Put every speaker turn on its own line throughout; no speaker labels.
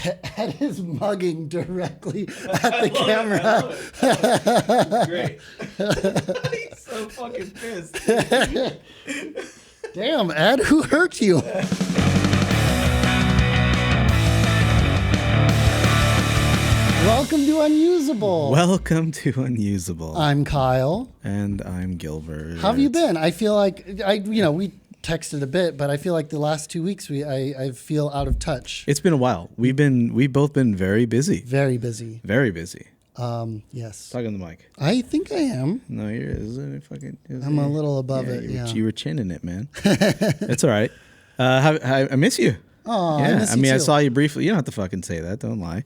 Ed is mugging directly at the camera.
Great. He's so fucking pissed.
Damn, Ed, who hurt you? Welcome to Unusable.
Welcome to Unusable.
I'm Kyle.
And I'm Gilbert.
How have you been? I feel like we texted a bit, but I feel like the last 2 weeks I feel out of touch.
It's been a while. We've both been very busy.
Very busy.
Very busy.
Yes.
Talk on the mic.
I think I am.
No, you're isn't it fucking.
I'm a little above it. Yeah.
You were chinning it, man. It's all right. I miss you.
Oh,
yeah.
I miss you
I
too.
saw you briefly. You don't have to fucking say that. Don't lie.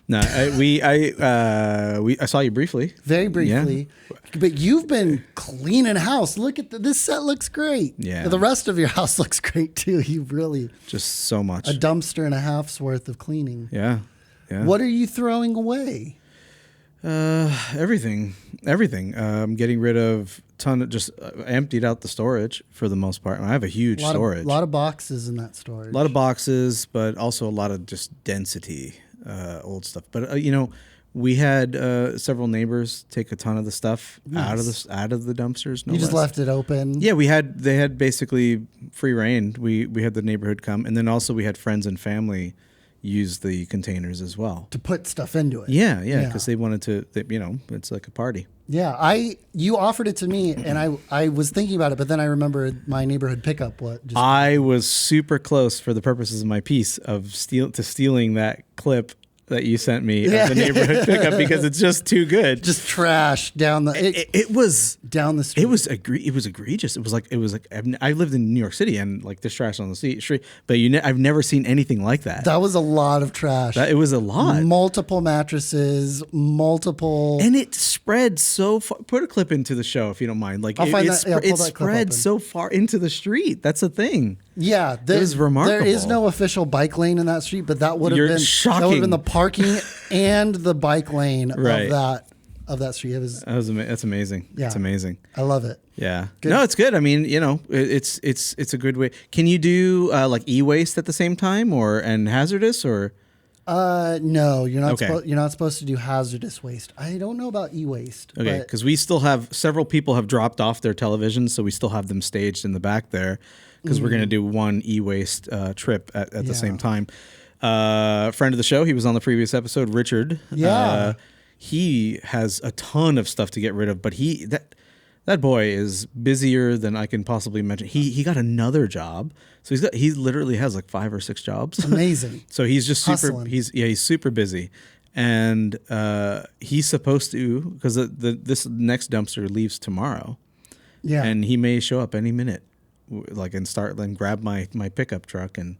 No, I saw you briefly.
Very briefly.
Yeah.
But you've been cleaning house. Look at this set looks great.
Yeah.
The rest of your house looks great too. You've really
Just so much.
a dumpster and a half's worth of cleaning.
Yeah. Yeah.
What are you throwing away?
Everything. I'm getting rid of just emptied out the storage for the most part. I have a huge storage.
A lot of boxes in that storage.
A lot of boxes, but also a lot of just density, old stuff. But we had several neighbors take a ton of the stuff out of the dumpsters. No
you just
less.
left it open.
Yeah, they had basically free reign. We had the neighborhood come, and then also we had friends and family use the containers as well
To put stuff into it.
Yeah, because they wanted to. It's like a party.
Yeah, you offered it to me, and I was thinking about it, but then I remembered my neighborhood pickup.
I was super close for the purposes of my piece of stealing that clip that you sent me of the neighborhood pickup because it's just too good.
Just trash down the.
It was
down the street.
It was egregious. It was like I lived in New York City and like there's trash on the street, but I've never seen anything like that.
That was a lot of trash.
It was a lot.
Multiple mattresses,
and it spread so far. Put a clip into the show if you don't mind. Like it spread so far into the street. That's the thing.
Yeah,
it was remarkable.
There is no official bike lane in that street, but that would have been
shocking.
That would have been the parking and the bike lane
right.
of that street.
That's amazing.
Yeah.
It's amazing.
I love it.
Yeah.
Good.
No, it's good. I mean, it's a good way. Can you do like EWaste at the same time and hazardous or?
No, you're not. You're not supposed to do hazardous waste. I don't know about EWaste.
Okay, because we still have several people have dropped off their televisions, so we still have them staged in the back there because we're going to do one EWaste trip at the same time. Friend of the show, he was on the previous episode, Richard.
Yeah.
He has a ton of stuff to get rid of, but that boy is busier than I can possibly imagine. He got another job, so he literally has like 5 or 6 jobs.
Amazing.
So he's just
Hustling.
he's super busy, and he's supposed to because this next dumpster leaves tomorrow.
Yeah,
and he may show up any minute, and grab my pickup truck and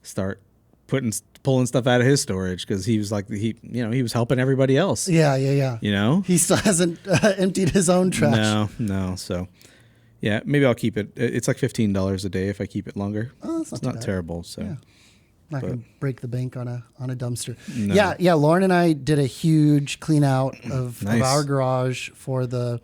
start pulling stuff out of his storage because he was like he was helping everybody else.
Yeah. He still hasn't emptied his own trash.
No. So, yeah, maybe I'll keep it. It's like $15 a day if I keep it longer.
Oh, that's
it's
not
not terrible. So,
yeah. Not gonna break the bank on a dumpster.
No.
Yeah. Lauren and I did a huge clean out of our garage for the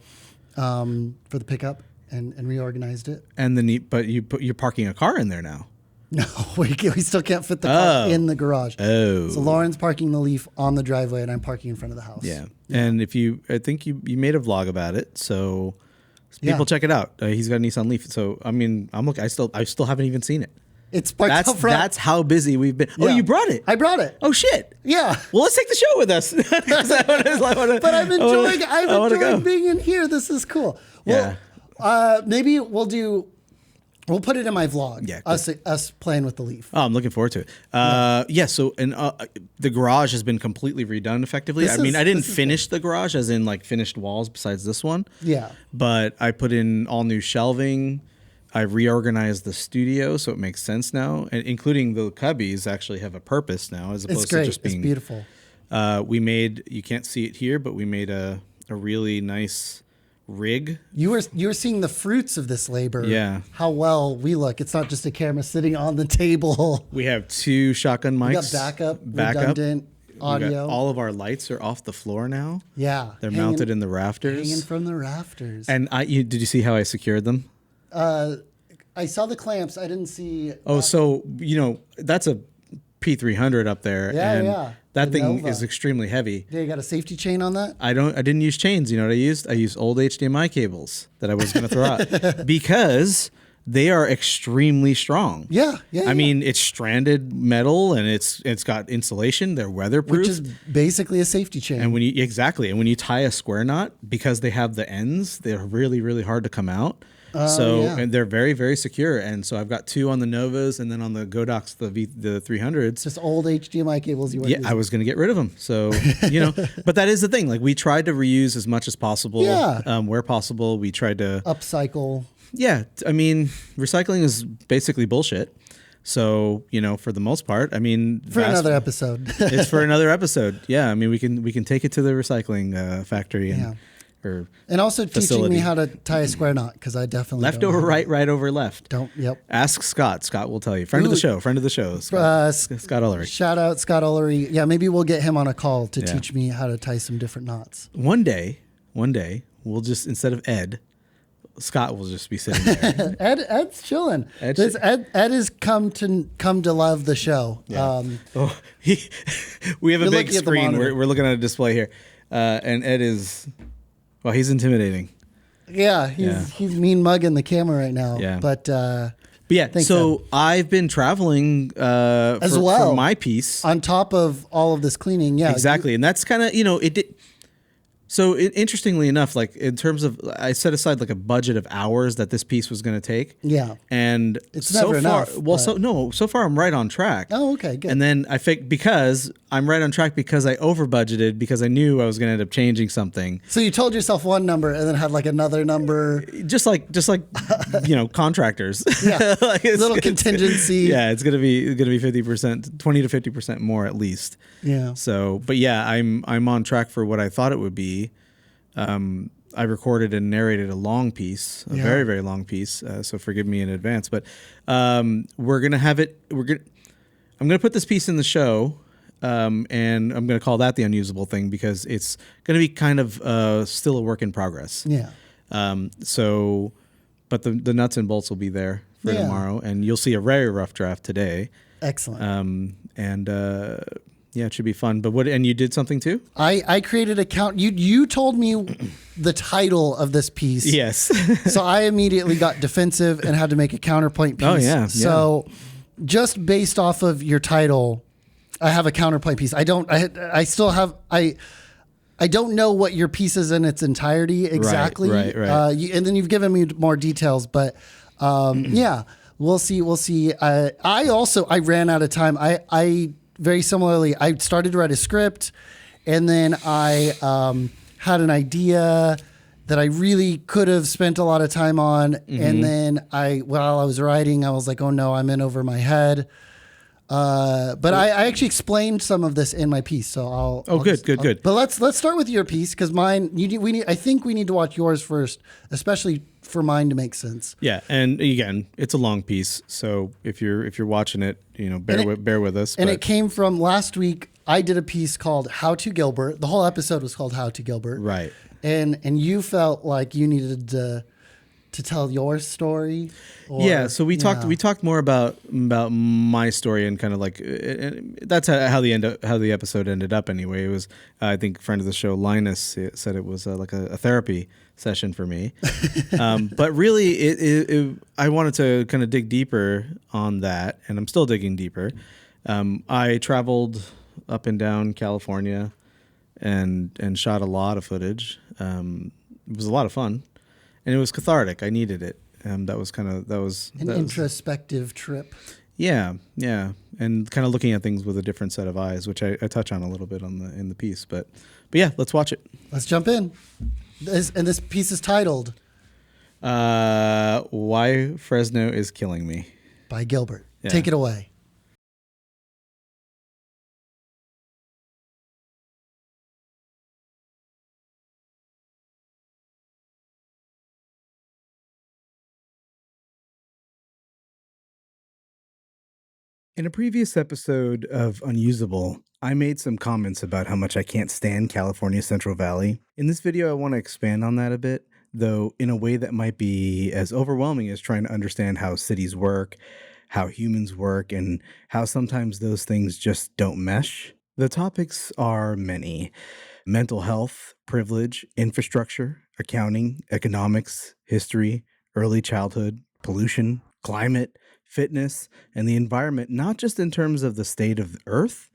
pickup and reorganized it.
And then you're parking a car in there now.
No, we still can't fit the car in the garage.
Oh.
So Lauren's parking the Leaf on the driveway and I'm parking in front of the house.
Yeah. And I think you made a vlog about it. So people check it out. He's got a Nissan Leaf. So, I mean, I still haven't even seen it.
It's parked out front.
That's how busy we've been. Oh, you brought it?
I brought it.
Oh, shit.
Yeah.
Well, let's take the show with us.
But I'm enjoying being in here. This is cool. Well, maybe we'll put it in my vlog.
Yeah,
us playing with the Leaf.
Oh, I'm looking forward to it. So the garage has been completely redone effectively. I didn't finish the garage as in like finished walls besides this one.
Yeah.
But I put in all new shelving. I reorganized the studio so it makes sense now, and including the cubbies actually have a purpose now as opposed to just being.
It's beautiful.
We made, you can't see it here, but we made a really nice rig.
You were seeing the fruits of this labor.
Yeah.
How well we look. It's not just a camera sitting on the table.
We have 2 shotgun mics.
We got backup. Redundant audio.
All of our lights are off the floor now.
Yeah.
They're mounted in the rafters.
Hanging from the rafters.
And did you see how I secured them?
I saw the clamps. I didn't see.
So that's a P300 up there, and that thing
Nova
is extremely heavy.
Yeah, you got a safety chain on that?
I didn't use chains. You know what I used? I used old HDMI cables that I was going to throw out because they are extremely strong.
Yeah.
I mean, it's stranded metal and it's got insulation. They're weatherproof,
which is basically a safety chain.
And when you tie a square knot, because they have the ends, they're really, really hard to come out. And they're very, very secure. And so I've got 2 on the Novas, and then on the Godox, the 300s.
Just old HDMI cables you weren't using.
I was going to get rid of them. So, but that is the thing. Like, we tried to reuse as much as possible. Where possible, we tried to
upcycle.
Yeah. I mean, recycling is basically bullshit. So, for the most part, I mean,
for another episode.
It's for another episode. Yeah. I mean, we can take it to the recycling factory
and also
facility.
Teaching me how to tie a square knot, because I definitely
left over right over left.
Yep.
Ask Scott. Scott will tell you. Friend of the show. Scott Ullery.
Shout out Scott Ullery. Yeah, maybe we'll get him on a call to teach me how to tie some different knots. One
day we'll just, instead of Ed, Scott will just be sitting there.
Ed's chilling. Ed has come to love the show.
Yeah. We have a big screen. We're looking at a display here, and Ed is. Well, he's intimidating.
Yeah, he's mean mugging the camera right now.
Yeah.
But
yeah, so I've been traveling
as well
for my piece.
On top of all of this cleaning. Yeah.
Exactly. And that's kind of, it did. So interestingly enough, like in terms of, I set aside like a budget of hours that this piece was going to take.
Yeah.
And
it's never enough.
Well, so far I'm right on track.
Oh, okay, good.
And then because I'm right on track because I over budgeted because I knew I was going to end up changing something.
So you told yourself one number and then had like another number.
Just like contractors.
Yeah. Like little contingency.
It's going to be 50%, 20 to 50% more at least.
Yeah.
So, but yeah, I'm on track for what I thought it would be. I recorded and narrated a long piece, a very, very long piece. So forgive me in advance, but we're gonna have it. I'm gonna put this piece in the show, and I'm gonna call that the unusable thing because it's gonna be kind of still a work in progress.
Yeah.
But the nuts and bolts will be there for tomorrow, and you'll see a very rough draft today.
Excellent.
Yeah, it should be fun. But and you did something too?
I created a count. You told me the title of this piece.
Yes.
So I immediately got defensive and had to make a counterpoint piece.
Oh yeah.
So just based off of your title, I have a counterpoint piece. I don't know what your piece is in its entirety exactly.
Right.
And then you've given me more details, but yeah, we'll see. I ran out of time. I very similarly, I started to write a script, and then I had an idea that I really could have spent a lot of time on. Mm-hmm. And then while I was writing, I was like, oh no, I'm in over my head. But I actually explained some of this in my piece, so I'll
good.
But let's start with your piece, because mine, I think we need to watch yours first, especially for mine to make sense.
Yeah, and again, it's a long piece, so if you're watching it, bear with us.
And it came from last week. I did a piece called "How to Gilbert." The whole episode was called "How to Gilbert."
Right.
And you felt like you needed to tell your story.
So we talked more about my story and kind of like that's how the episode ended up anyway. It was I think friend of the show Linus said it was like a therapy session for me, but really I wanted to kind of dig deeper on that, and I'm still digging deeper. I traveled up and down California and shot a lot of footage. It was a lot of fun. And it was cathartic. I needed it. That was an
introspective trip.
Yeah, and kind of looking at things with a different set of eyes, which I touch on a little bit in the piece. But yeah, let's watch it.
Let's jump in. This piece is titled
"Why Fresno is Killing Me"
by Gilbert. Yeah. Take it away.
In a previous episode of Unusable, I made some comments about how much I can't stand California's Central Valley. In this video, I want to expand on that a bit, though in a way that might be as overwhelming as trying to understand how cities work, how humans work, and how sometimes those things just don't mesh. The topics are many: mental health, privilege, infrastructure, accounting, economics, history, early childhood, pollution, climate, fitness, and the environment, not just in terms of the state of the earth,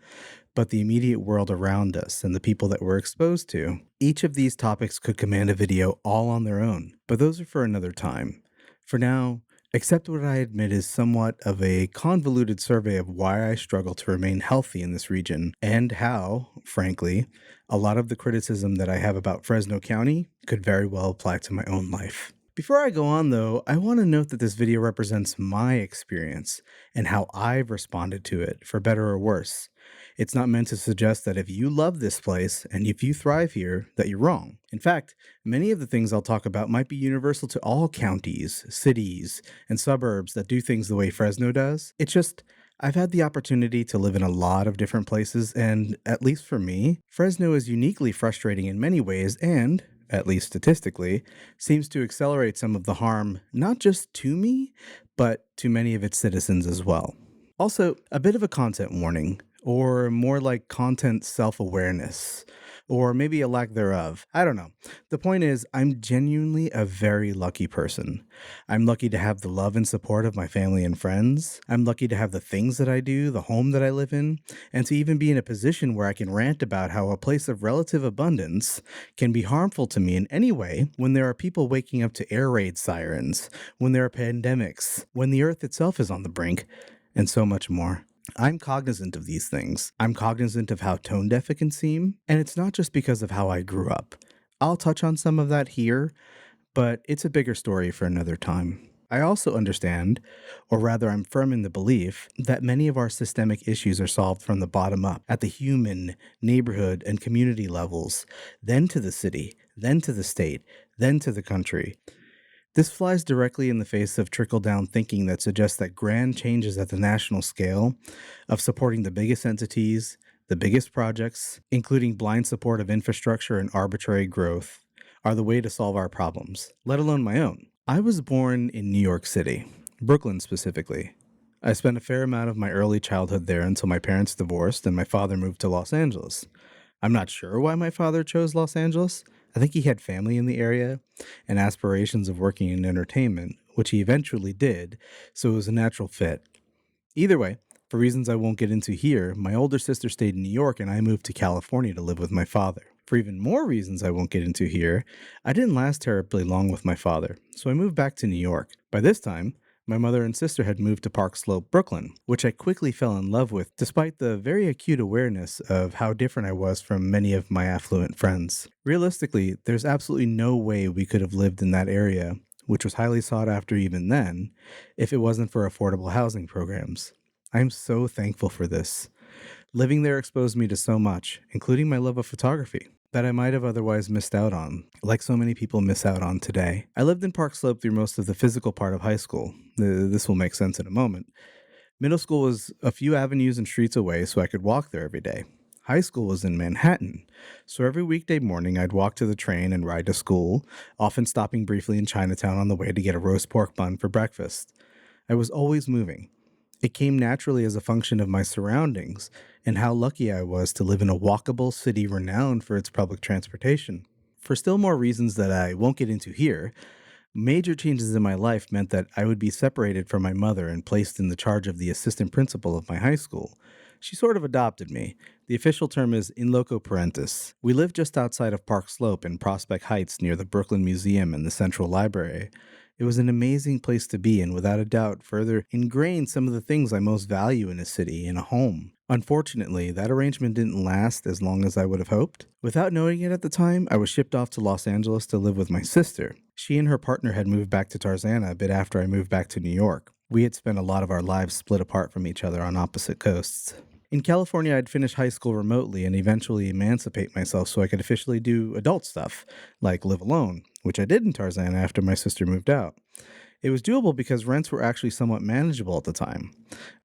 but the immediate world around us and the people that we're exposed to. Each of these topics could command a video all on their own, but those are for another time. For now, accept what I admit is somewhat of a convoluted survey of why I struggle to remain healthy in this region, and how, frankly, a lot of the criticism that I have about Fresno County could very well apply to my own life. Before I go on, though, I want to note that this video represents my experience and how I've responded to it, for better or worse. It's not meant to suggest that if you love this place and if you thrive here, that you're wrong. In fact, many of the things I'll talk about might be universal to all counties, cities, and suburbs that do things the way Fresno does. It's just, I've had the opportunity to live in a lot of different places, and at least for me, Fresno is uniquely frustrating in many ways and, at least statistically, seems to accelerate some of the harm, not just to me, but to many of its citizens as well. Also, a bit of a content warning, or more like content self-awareness, or maybe a lack thereof. I don't know. The point is, I'm genuinely a very lucky person. I'm lucky to have the love and support of my family and friends. I'm lucky to have the things that I do, the home that I live in, and to even be in a position where I can rant about how a place of relative abundance can be harmful to me in any way when there are people waking up to air raid sirens, when there are pandemics, when the earth itself is on the brink, and so much more. I'm cognizant of these things. I'm cognizant of how tone deaf it can seem, and it's not just because of how I grew up. I'll touch on some of that here, but it's a bigger story for another time. I also understand, or rather I'm firm in the belief, that many of our systemic issues are solved from the bottom up, at the human, neighborhood, and community levels, then to the city, then to the state, then to the country. This flies directly in the face of trickle-down thinking that suggests that grand changes at the national scale of supporting the biggest entities, the biggest projects, including blind support of infrastructure and arbitrary growth, are the way to solve our problems, let alone my own. I was born in New York City, Brooklyn specifically. I spent a fair amount of my early childhood there until my parents divorced and my father moved to Los Angeles. I'm not sure why my father chose Los Angeles. I think he had family in the area and aspirations of working in entertainment, which he eventually did, so it was a natural fit. Either way, for reasons I won't get into here, my older sister stayed in New York and I moved to California to live with my father. For even more reasons I won't get into here, I didn't last terribly long with my father, so I moved back to New York. By this time, my mother and sister had moved to Park Slope, Brooklyn, which I quickly fell in love with despite the very acute awareness of how different I was from many of my affluent friends. Realistically, there's absolutely no way we could have lived in that area, which was highly sought after even then, if it wasn't for affordable housing programs. I'm so thankful for this. Living there exposed me to so much, including my love of photography, that I might have otherwise missed out on, like so many people miss out on today. I lived in Park Slope through most of the physical part of high school. This will make sense in a moment. Middle school was a few avenues and streets away, so I could walk there every day. High school was in Manhattan, so every weekday morning I'd walk to the train and ride to school, often stopping briefly in Chinatown on the way to get a roast pork bun for breakfast. I was always moving. It came naturally as a function of my surroundings and how lucky I was to live in a walkable city renowned for its public transportation. For still more reasons that I won't get into here, major changes in my life meant that I would be separated from my mother and placed in the charge of the assistant principal of my high school. She sort of adopted me. The official term is in loco parentis. We lived just outside of Park Slope in Prospect Heights near the Brooklyn Museum and the Central Library. It was an amazing place to be and without a doubt further ingrained some of the things I most value in a city, in a home. Unfortunately, that arrangement didn't last as long as I would have hoped. Without knowing it at the time, I was shipped off to Los Angeles to live with my sister. She and her partner had moved back to Tarzana a bit after I moved back to New York. We had spent a lot of our lives split apart from each other on opposite coasts. In California, I'd finish high school remotely and eventually emancipate myself so I could officially do adult stuff, like live alone, which I did in Tarzana after my sister moved out. It was doable because rents were actually somewhat manageable at the time.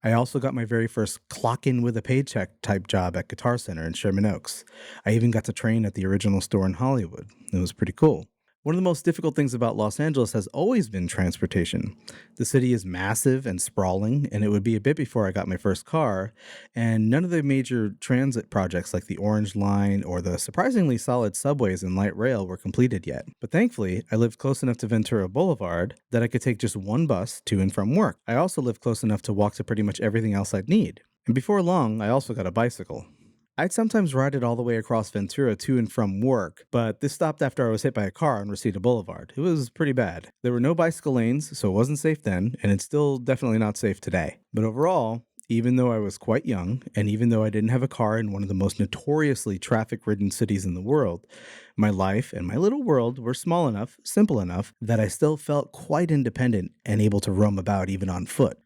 I also got my very first clock-in-with-a-paycheck type job at Guitar Center in Sherman Oaks. I even got to train at the original store in Hollywood. It was pretty cool. One of the most difficult things about Los Angeles has always been transportation. The city is massive and sprawling, and it would be a bit before I got my first car, and none of the major transit projects like the Orange Line or the surprisingly solid subways and light rail were completed yet. But thankfully, I lived close enough to Ventura Boulevard that I could take just one bus to and from work. I also lived close enough to walk to pretty much everything else I'd need. And before long, I also got a bicycle. I'd sometimes ride it all the way across Ventura to and from work, but this stopped after I was hit by a car on Reseda Boulevard. It was pretty bad. There were no bicycle lanes, so it wasn't safe then, and it's still definitely not safe today. But overall, even though I was quite young, and even though I didn't have a car in one of the most notoriously traffic-ridden cities in the world, my life and my little world were small enough, simple enough, that I still felt quite independent and able to roam about even on foot.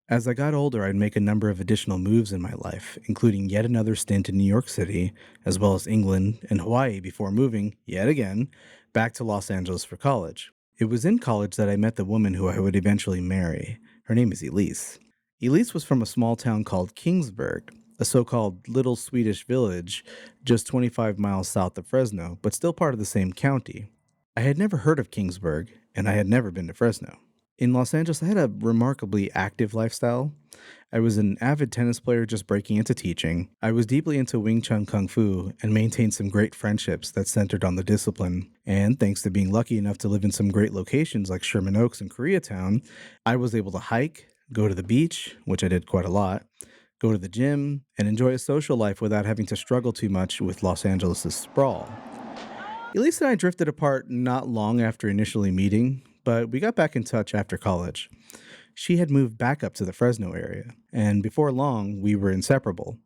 As I got older, I'd make a number of additional moves in my life, including yet another stint in New York City, as well as England and Hawaii before moving, yet again, back to Los Angeles for college. It was in college that I met the woman who I would eventually marry. Her name is Elise. Elise was from a small town called Kingsburg, a so-called little Swedish village just 25 miles south of Fresno, but still part of the same county. I had never heard of Kingsburg, and I had never been to Fresno. In Los Angeles, I had a remarkably active lifestyle. I was an avid tennis player just breaking into teaching. I was deeply into Wing Chun Kung Fu and maintained some great friendships that centered on the discipline. And thanks to being lucky enough to live in some great locations like Sherman Oaks and Koreatown, I was able to hike, go to the beach, which I did quite a lot, go to the gym, and enjoy a social life without having to struggle too much with Los Angeles' sprawl. Elise and I drifted apart not long after initially meeting, but we got back in touch after college. She had moved back up to the Fresno area, and before long, we were inseparable.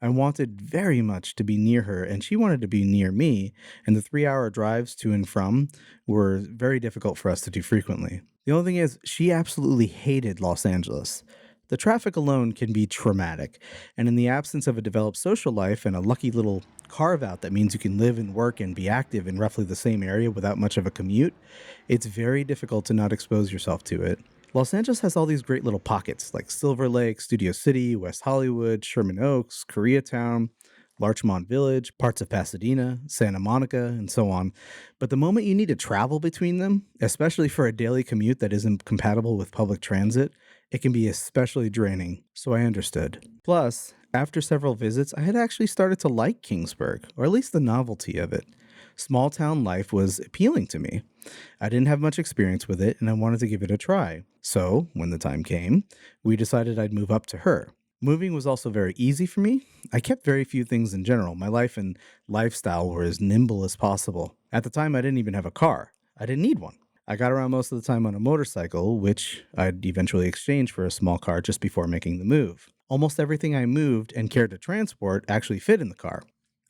I wanted very much to be near her, and she wanted to be near me, and the 3-hour drives to and from were very difficult for us to do frequently. The only thing is, she absolutely hated Los Angeles. The traffic alone can be traumatic, and in the absence of a developed social life and a lucky little carve-out that means you can live and work and be active in roughly the same area without much of a commute, it's very difficult to not expose yourself to it. Los Angeles has all these great little pockets like Silver Lake, Studio City, West Hollywood, Sherman Oaks, Koreatown, Larchmont Village, parts of Pasadena, Santa Monica, and so on. But the moment you need to travel between them, especially for a daily commute that isn't compatible with public transit, it can be especially draining, so I understood. Plus, after several visits, I had actually started to like Kingsburg, or at least the novelty of it. Small town life was appealing to me. I didn't have much experience with it, and I wanted to give it a try. So, when the time came, we decided I'd move up to her. Moving was also very easy for me. I kept very few things in general. My life and lifestyle were as nimble as possible. At the time, I didn't even have a car. I didn't need one. I got around most of the time on a motorcycle, which I'd eventually exchange for a small car just before making the move. Almost everything I moved and cared to transport actually fit in the car.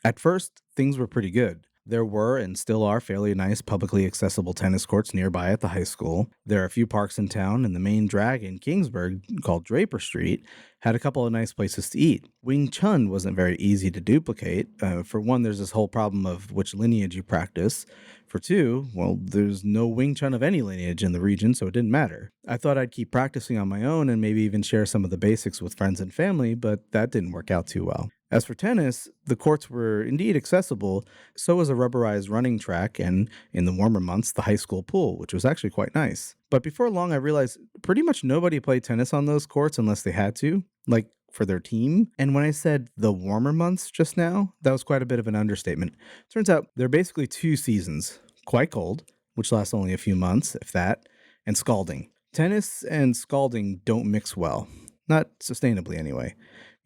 At first, things were pretty good. There were and still are fairly nice publicly accessible tennis courts nearby at the high school. There are a few parks in town, and the main drag in Kingsburg, called Draper Street, had a couple of nice places to eat. Wing Chun wasn't very easy to duplicate. For one, there's this whole problem of which lineage you practice. For two, well, there's no Wing Chun of any lineage in the region, so it didn't matter. I thought I'd keep practicing on my own and maybe even share some of the basics with friends and family, but that didn't work out too well. As for tennis, the courts were indeed accessible, so was a rubberized running track and, in the warmer months, the high school pool, which was actually quite nice. But before long, I realized pretty much nobody played tennis on those courts unless they had to, like for their team. And when I said the warmer months just now, that was quite a bit of an understatement. Turns out there are basically 2 seasons, quite cold, which lasts only a few months, if that, and scalding. Tennis and scalding don't mix well. Not sustainably, anyway.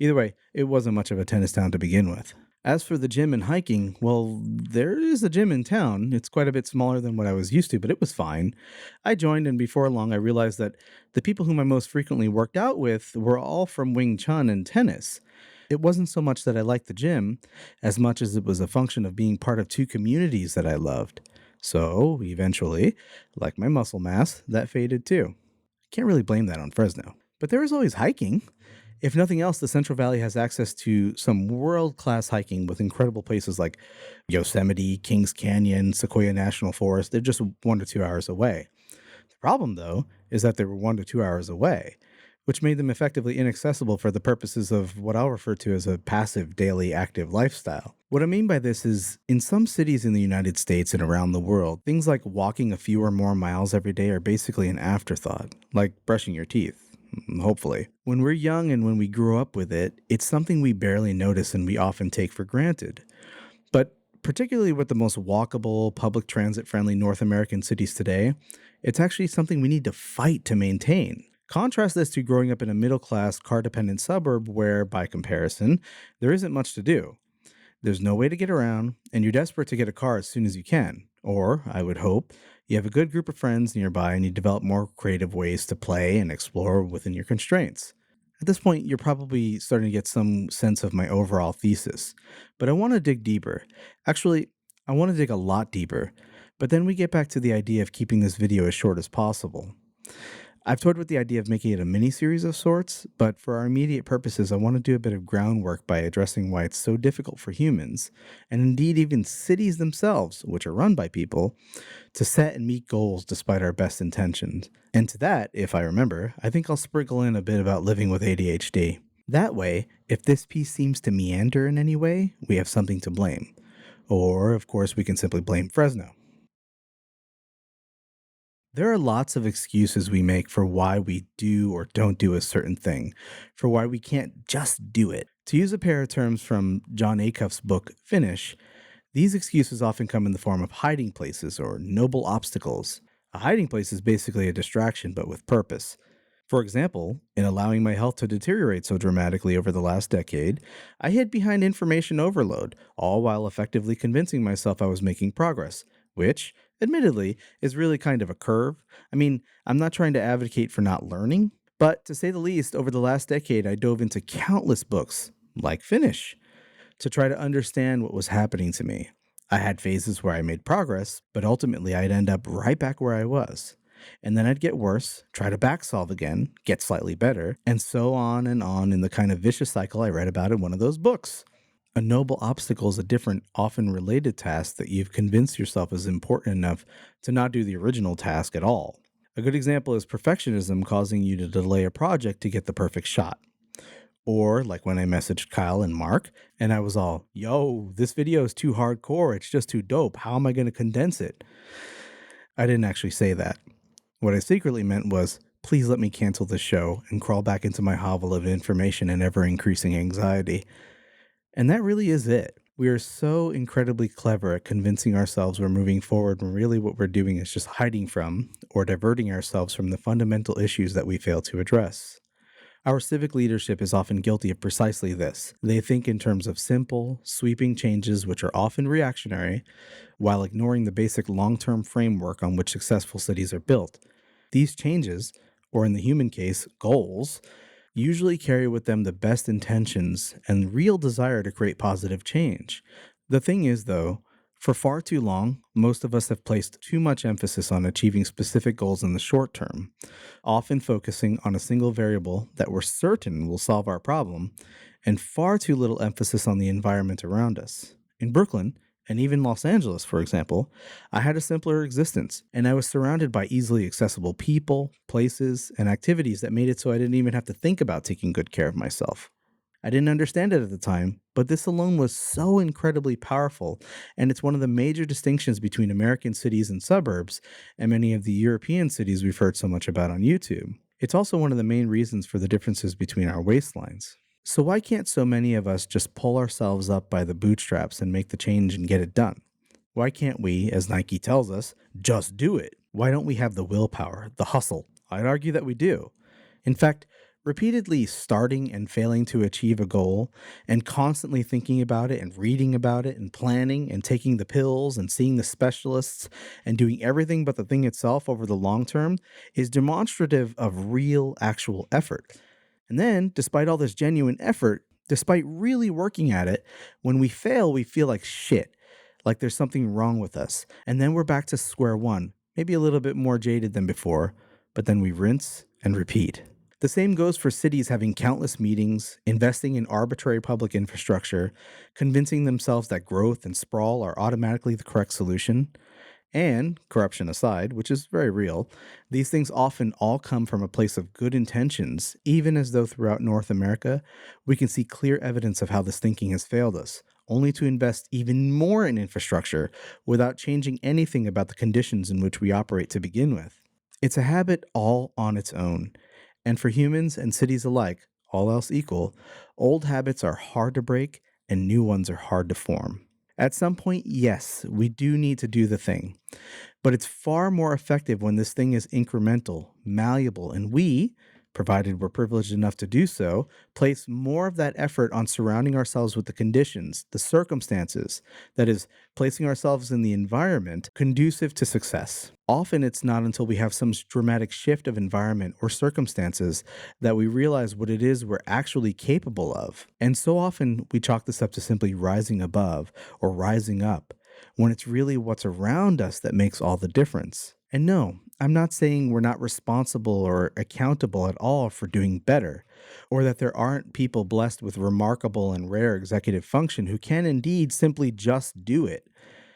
Either way, it wasn't much of a tennis town to begin with. As for the gym and hiking, well, there is a gym in town. It's quite a bit smaller than what I was used to, but it was fine. I joined, and before long, I realized that the people whom I most frequently worked out with were all from Wing Chun and tennis. It wasn't so much that I liked the gym, as much as it was a function of being part of 2 communities that I loved. So, eventually, like my muscle mass, that faded too. Can't really blame that on Fresno. But there is always hiking. If nothing else, the Central Valley has access to some world-class hiking with incredible places like Yosemite, Kings Canyon, Sequoia National Forest. They're just 1 to 2 hours away. The problem, though, is that they were 1 to 2 hours away, which made them effectively inaccessible for the purposes of what I'll refer to as a passive daily active lifestyle. What I mean by this is, in some cities in the United States and around the world, things like walking a few or more miles every day are basically an afterthought, like brushing your teeth, hopefully. When we're young and when we grow up with it, it's something we barely notice and we often take for granted. But particularly with the most walkable, public transit friendly North American cities today, it's actually something we need to fight to maintain. Contrast this to growing up in a middle class, car dependent suburb where, by comparison, there isn't much to do. There's no way to get around, and you're desperate to get a car as soon as you can. Or, I would hope, you have a good group of friends nearby and you develop more creative ways to play and explore within your constraints. At this point, you're probably starting to get some sense of my overall thesis, but I want to dig deeper. Actually, I want to dig a lot deeper, but then we get back to the idea of keeping this video as short as possible. I've toyed with the idea of making it a mini-series of sorts, but for our immediate purposes, I want to do a bit of groundwork by addressing why it's so difficult for humans, and indeed even cities themselves, which are run by people, to set and meet goals despite our best intentions. And to that, if I remember, I think I'll sprinkle in a bit about living with ADHD. That way, if this piece seems to meander in any way, we have something to blame. Or, of course, we can simply blame Fresno. There are lots of excuses we make for why we do or don't do a certain thing, for why we can't just do it. To use a pair of terms from John Acuff's book, Finish, these excuses often come in the form of hiding places or noble obstacles. A hiding place is basically a distraction, but with purpose. For example, in allowing my health to deteriorate so dramatically over the last decade, I hid behind information overload, all while effectively convincing myself I was making progress, which, admittedly, is really kind of a curve. I mean, I'm not trying to advocate for not learning, but to say the least, over the last decade, I dove into countless books, like Finish, to try to understand what was happening to me. I had phases where I made progress, but ultimately I'd end up right back where I was. And then I'd get worse, try to back solve again, get slightly better, and so on in the kind of vicious cycle I read about in one of those books. A noble obstacle is a different, often related task that you've convinced yourself is important enough to not do the original task at all. A good example is perfectionism causing you to delay a project to get the perfect shot. Or like when I messaged Kyle and Mark, and I was all, yo, this video is too hardcore, it's just too dope, how am I going to condense it? I didn't actually say that. What I secretly meant was, please let me cancel this show and crawl back into my hovel of information and ever-increasing anxiety. And that really is it. We are so incredibly clever at convincing ourselves we're moving forward when really what we're doing is just hiding from or diverting ourselves from the fundamental issues that we fail to address. Our civic leadership is often guilty of precisely this. They think in terms of simple, sweeping changes which are often reactionary, while ignoring the basic long-term framework on which successful cities are built. These changes, or in the human case, goals, usually carry with them the best intentions and real desire to create positive change. The thing is, though, for far too long, most of us have placed too much emphasis on achieving specific goals in the short term, often focusing on a single variable that we're certain will solve our problem, and far too little emphasis on the environment around us. In Brooklyn, and even Los Angeles, for example, I had a simpler existence, and I was surrounded by easily accessible people, places, and activities that made it so I didn't even have to think about taking good care of myself. I didn't understand it at the time, but this alone was so incredibly powerful, and it's one of the major distinctions between American cities and suburbs and many of the European cities we've heard so much about on YouTube. It's also one of the main reasons for the differences between our waistlines. So why can't so many of us just pull ourselves up by the bootstraps and make the change and get it done? Why can't we, as Nike tells us, just do it? Why don't we have the willpower, the hustle? I'd argue that we do. In fact, repeatedly starting and failing to achieve a goal and constantly thinking about it and reading about it and planning and taking the pills and seeing the specialists and doing everything but the thing itself over the long term is demonstrative of real, actual effort. And then, despite all this genuine effort, despite really working at it, when we fail, we feel like shit, like there's something wrong with us. And then we're back to square one, maybe a little bit more jaded than before, but then we rinse and repeat. The same goes for cities having countless meetings, investing in arbitrary public infrastructure, convincing themselves that growth and sprawl are automatically the correct solution. And, corruption aside, which is very real, these things often all come from a place of good intentions, even as though throughout North America, we can see clear evidence of how this thinking has failed us, only to invest even more in infrastructure without changing anything about the conditions in which we operate to begin with. It's a habit all on its own. And for humans and cities alike, all else equal, old habits are hard to break and new ones are hard to form. At some point, yes, we do need to do the thing. But it's far more effective when this thing is incremental, malleable, and we, provided we're privileged enough to do so, place more of that effort on surrounding ourselves with the conditions, the circumstances, that is, placing ourselves in the environment conducive to success. Often it's not until we have some dramatic shift of environment or circumstances that we realize what it is we're actually capable of. And so often we chalk this up to simply rising above or rising up, when it's really what's around us that makes all the difference. And no, I'm not saying we're not responsible or accountable at all for doing better, or that there aren't people blessed with remarkable and rare executive function who can indeed simply just do it.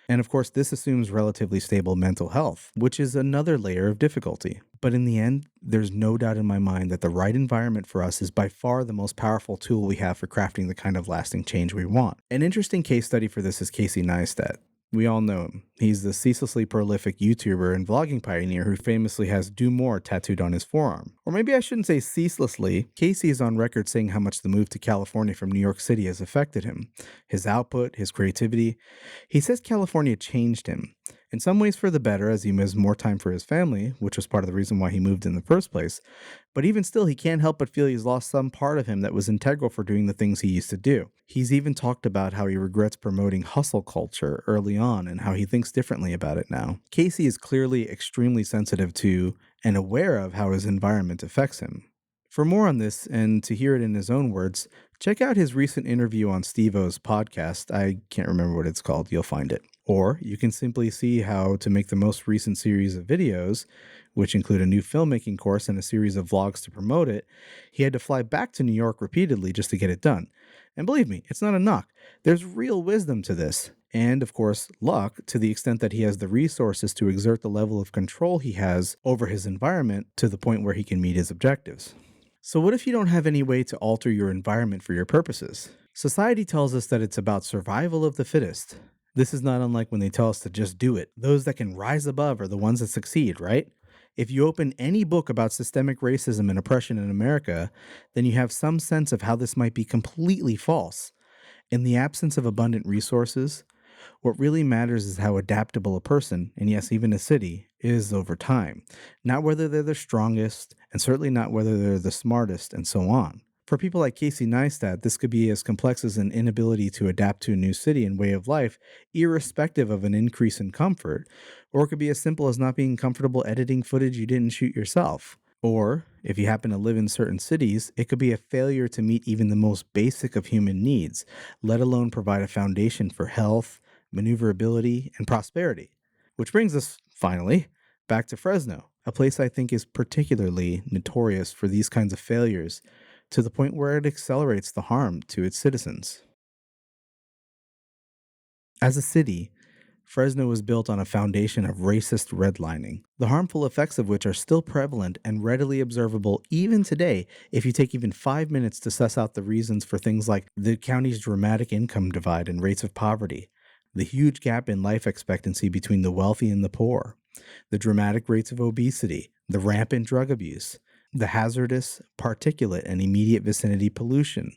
And of course, this assumes relatively stable mental health, which is another layer of difficulty. But in the end, there's no doubt in my mind that the right environment for us is by far the most powerful tool we have for crafting the kind of lasting change we want. An interesting case study for this is Casey Neistat. We all know him. He's the ceaselessly prolific YouTuber and vlogging pioneer who famously has "Do More" tattooed on his forearm. Or maybe I shouldn't say ceaselessly. Casey is on record saying how much the move to California from New York City has affected him. His output, his creativity. He says California changed him. In some ways for the better, as he has more time for his family, which was part of the reason why he moved in the first place. But even still, he can't help but feel he's lost some part of him that was integral for doing the things he used to do. He's even talked about how he regrets promoting hustle culture early on and how he thinks differently about it now. Casey is clearly extremely sensitive to and aware of how his environment affects him. For more on this, and to hear it in his own words, check out his recent interview on Steve-O's podcast. I can't remember what it's called. You'll find it. Or you can simply see how to make the most recent series of videos, which include a new filmmaking course and a series of vlogs to promote it. He had to fly back to New York repeatedly just to get it done. And believe me, it's not a knock. There's real wisdom to this. And, of course, luck to the extent that he has the resources to exert the level of control he has over his environment to the point where he can meet his objectives. So what if you don't have any way to alter your environment for your purposes? Society tells us that it's about survival of the fittest. This is not unlike when they tell us to just do it. Those that can rise above are the ones that succeed, right? If you open any book about systemic racism and oppression in America, then you have some sense of how this might be completely false. In the absence of abundant resources, what really matters is how adaptable a person, and yes, even a city, is over time. Not whether they're the strongest, and certainly not whether they're the smartest, and so on. For people like Casey Neistat, this could be as complex as an inability to adapt to a new city and way of life, irrespective of an increase in comfort, or it could be as simple as not being comfortable editing footage you didn't shoot yourself. Or, if you happen to live in certain cities, it could be a failure to meet even the most basic of human needs, let alone provide a foundation for health, maneuverability, and prosperity. Which brings us, finally, back to Fresno, a place I think is particularly notorious for these kinds of failures, to the point where it accelerates the harm to its citizens. As a city, Fresno was built on a foundation of racist redlining, the harmful effects of which are still prevalent and readily observable even today if you take even 5 minutes to suss out the reasons for things like the county's dramatic income divide and rates of poverty, the huge gap in life expectancy between the wealthy and the poor, the dramatic rates of obesity, the rampant drug abuse, the hazardous, particulate, and immediate vicinity pollution,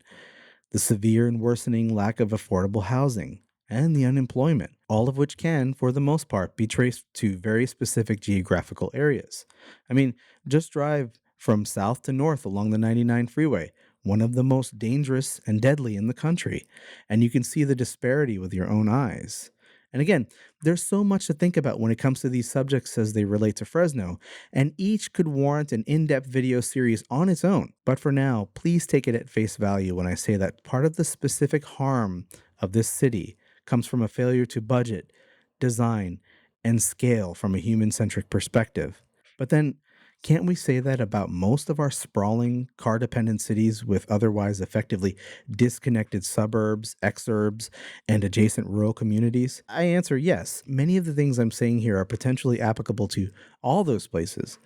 the severe and worsening lack of affordable housing, and the unemployment, all of which can, for the most part, be traced to very specific geographical areas. I mean, just drive from south to north along the 99 freeway, one of the most dangerous and deadly in the country, and you can see the disparity with your own eyes. And again, there's so much to think about when it comes to these subjects as they relate to Fresno, and each could warrant an in-depth video series on its own. But for now, please take it at face value when I say that part of the specific harm of this city comes from a failure to budget, design, and scale from a human-centric perspective. But then, can't we say that about most of our sprawling, car-dependent cities with otherwise effectively disconnected suburbs, exurbs, and adjacent rural communities? I answer yes. Many of the things I'm saying here are potentially applicable to all those places.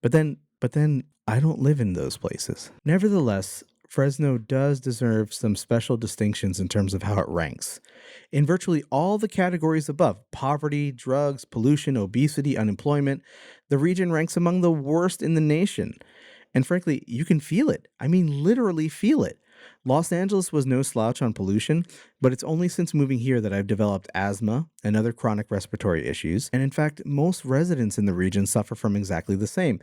But then I don't live in those places. Nevertheless, Fresno does deserve some special distinctions in terms of how it ranks. In virtually all the categories above, poverty, drugs, pollution, obesity, unemployment, the region ranks among the worst in the nation. And frankly, you can feel it. I mean, literally feel it. Los Angeles was no slouch on pollution, but it's only since moving here that I've developed asthma and other chronic respiratory issues. And in fact, most residents in the region suffer from exactly the same.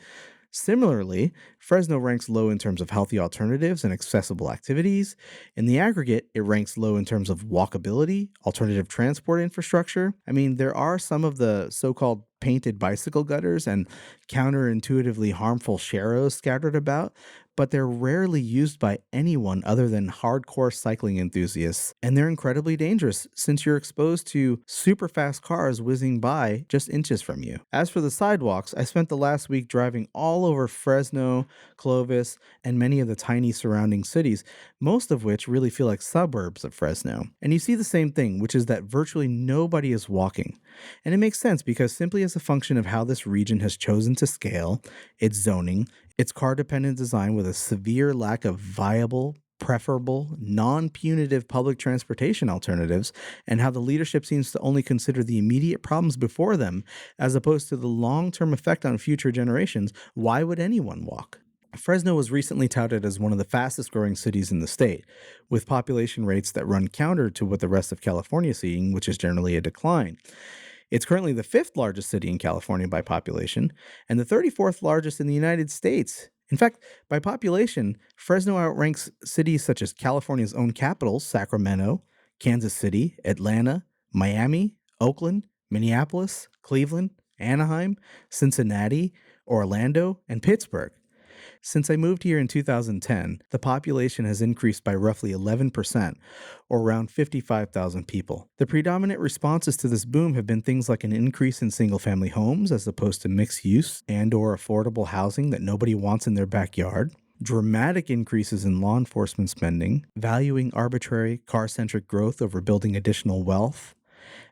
Similarly, Fresno ranks low in terms of healthy alternatives and accessible activities. In the aggregate, it ranks low in terms of walkability, alternative transport infrastructure. I mean, there are some of the so-called painted bicycle gutters and counterintuitively harmful sharrows scattered about, but they're rarely used by anyone other than hardcore cycling enthusiasts, and they're incredibly dangerous since you're exposed to super fast cars whizzing by just inches from you. As for the sidewalks, I spent the last week driving all over Fresno, Clovis, and many of the tiny surrounding cities, most of which really feel like suburbs of Fresno. And you see the same thing, which is that virtually nobody is walking. And it makes sense because simply as a function of how this region has chosen to scale, its zoning, its car-dependent design with a severe lack of viable, preferable, non-punitive public transportation alternatives, and how the leadership seems to only consider the immediate problems before them as opposed to the long-term effect on future generations, why would anyone walk? Fresno was recently touted as one of the fastest growing cities in the state, with population rates that run counter to what the rest of California is seeing, which is generally a decline. It's currently the 5th largest city in California by population and the 34th largest in the United States. In fact, by population, Fresno outranks cities such as California's own capitals, Sacramento, Kansas City, Atlanta, Miami, Oakland, Minneapolis, Cleveland, Anaheim, Cincinnati, Orlando, and Pittsburgh. Since I moved here in 2010, the population has increased by roughly 11%, or around 55,000 people. The predominant responses to this boom have been things like an increase in single-family homes as opposed to mixed use and/or affordable housing that nobody wants in their backyard, dramatic increases in law enforcement spending, valuing arbitrary, car-centric growth over building additional wealth,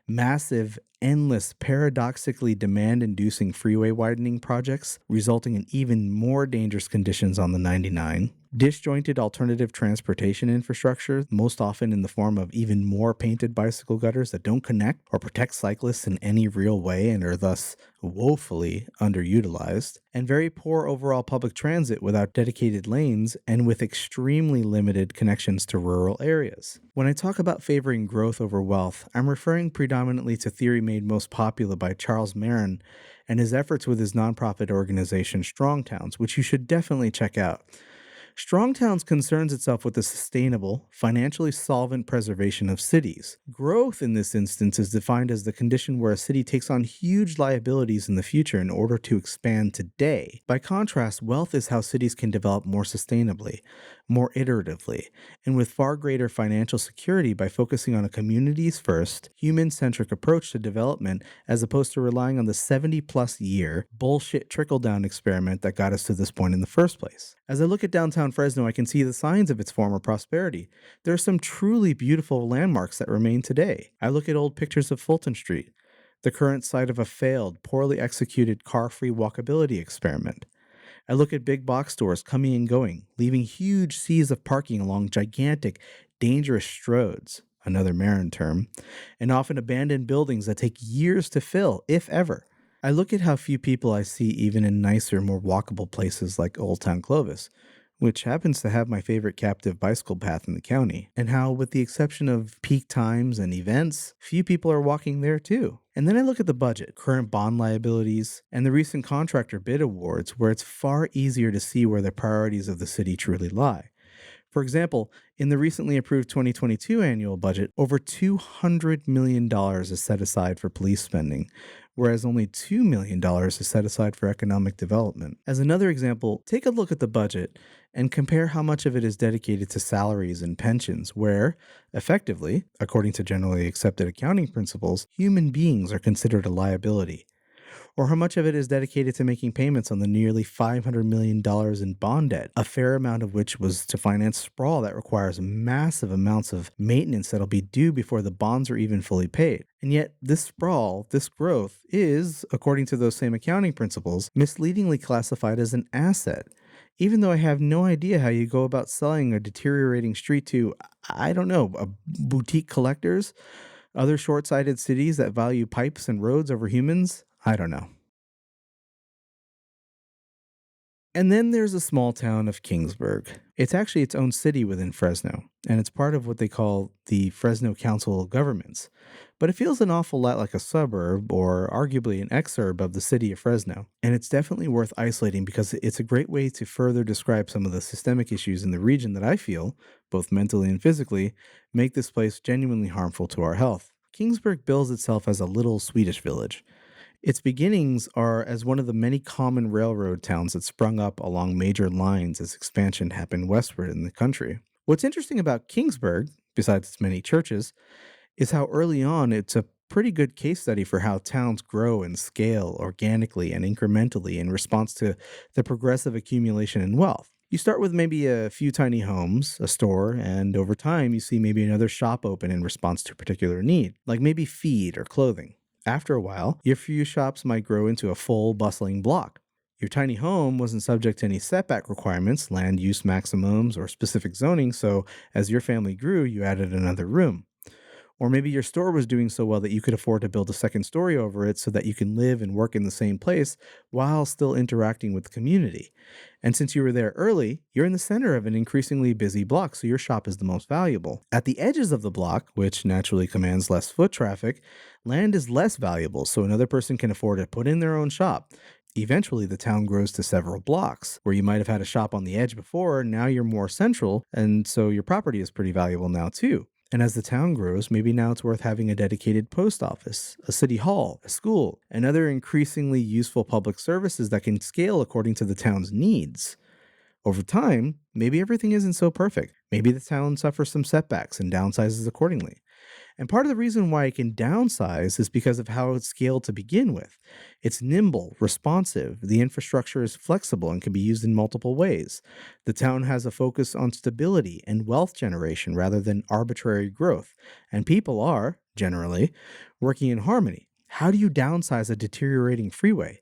massive, endless, paradoxically demand-inducing freeway widening projects, resulting in even more dangerous conditions on the 99, disjointed alternative transportation infrastructure, most often in the form of even more painted bicycle gutters that don't connect or protect cyclists in any real way and are thus woefully underutilized, and very poor overall public transit without dedicated lanes and with extremely limited connections to rural areas. When I talk about favoring growth over wealth, I'm referring predominantly to theory made most popular by Charles Marin and his efforts with his nonprofit organization Strong Towns, which you should definitely check out. Strong Towns concerns itself with the sustainable, financially solvent preservation of cities. Growth in this instance is defined as the condition where a city takes on huge liabilities in the future in order to expand today. By contrast, wealth is how cities can develop more sustainably, more iteratively, and with far greater financial security by focusing on a communities first, human-centric approach to development as opposed to relying on the 70-plus year bullshit trickle-down experiment that got us to this point in the first place. As I look at downtown Fresno, I can see the signs of its former prosperity. There are some truly beautiful landmarks that remain today. I look at old pictures of Fulton Street, the current site of a failed, poorly executed car-free walkability experiment. I look at big box stores coming and going, leaving huge seas of parking along gigantic, dangerous stroads, another Marin term, and often abandoned buildings that take years to fill, if ever. I look at how few people I see even in nicer, more walkable places like Old Town Clovis, which happens to have my favorite captive bicycle path in the county, and how, with the exception of peak times and events, few people are walking there too. And then I look at the budget, current bond liabilities, and the recent contractor bid awards where it's far easier to see where the priorities of the city truly lie. For example, in the recently approved 2022 annual budget, over $200 million is set aside for police spending, whereas only $2 million is set aside for economic development. As another example, take a look at the budget and compare how much of it is dedicated to salaries and pensions, where, effectively, according to generally accepted accounting principles, human beings are considered a liability. Or how much of it is dedicated to making payments on the nearly $500 million in bond debt, a fair amount of which was to finance sprawl that requires massive amounts of maintenance that'll be due before the bonds are even fully paid. And yet, this sprawl, this growth, is, according to those same accounting principles, misleadingly classified as an asset, even though I have no idea how you go about selling a deteriorating street to, I don't know, boutique collectors, other short sighted cities that value pipes and roads over humans. I don't know. And then there's a small town of Kingsburg. It's actually its own city within Fresno, and it's part of what they call the Fresno Council of Governments. But it feels an awful lot like a suburb, or arguably an exurb of the city of Fresno. And it's definitely worth isolating because it's a great way to further describe some of the systemic issues in the region that I feel, both mentally and physically, make this place genuinely harmful to our health. Kingsburg bills itself as a little Swedish village. Its beginnings are as one of the many common railroad towns that sprung up along major lines as expansion happened westward in the country. What's interesting about Kingsburg, besides its many churches, is how early on it's a pretty good case study for how towns grow and scale organically and incrementally in response to the progressive accumulation in wealth. You start with maybe a few tiny homes, a store, and over time you see maybe another shop open in response to a particular need, like maybe feed or clothing. After a while, your few shops might grow into a full, bustling block. Your tiny home wasn't subject to any setback requirements, land use maximums, or specific zoning, so as your family grew, you added another room. Or maybe your store was doing so well that you could afford to build a second story over it so that you can live and work in the same place while still interacting with the community. And since you were there early, you're in the center of an increasingly busy block, so your shop is the most valuable. At the edges of the block, which naturally commands less foot traffic, land is less valuable, so another person can afford to put in their own shop. Eventually, the town grows to several blocks. Where you might have had a shop on the edge before, now you're more central, and so your property is pretty valuable now too. And as the town grows, maybe now it's worth having a dedicated post office, a city hall, a school, and other increasingly useful public services that can scale according to the town's needs. Over time, maybe everything isn't so perfect. Maybe the town suffers some setbacks and downsizes accordingly. And part of the reason why it can downsize is because of how it's scaled to begin with. It's nimble, responsive, the infrastructure is flexible and can be used in multiple ways. The town has a focus on stability and wealth generation rather than arbitrary growth, and people are, generally, working in harmony. How do you downsize a deteriorating freeway?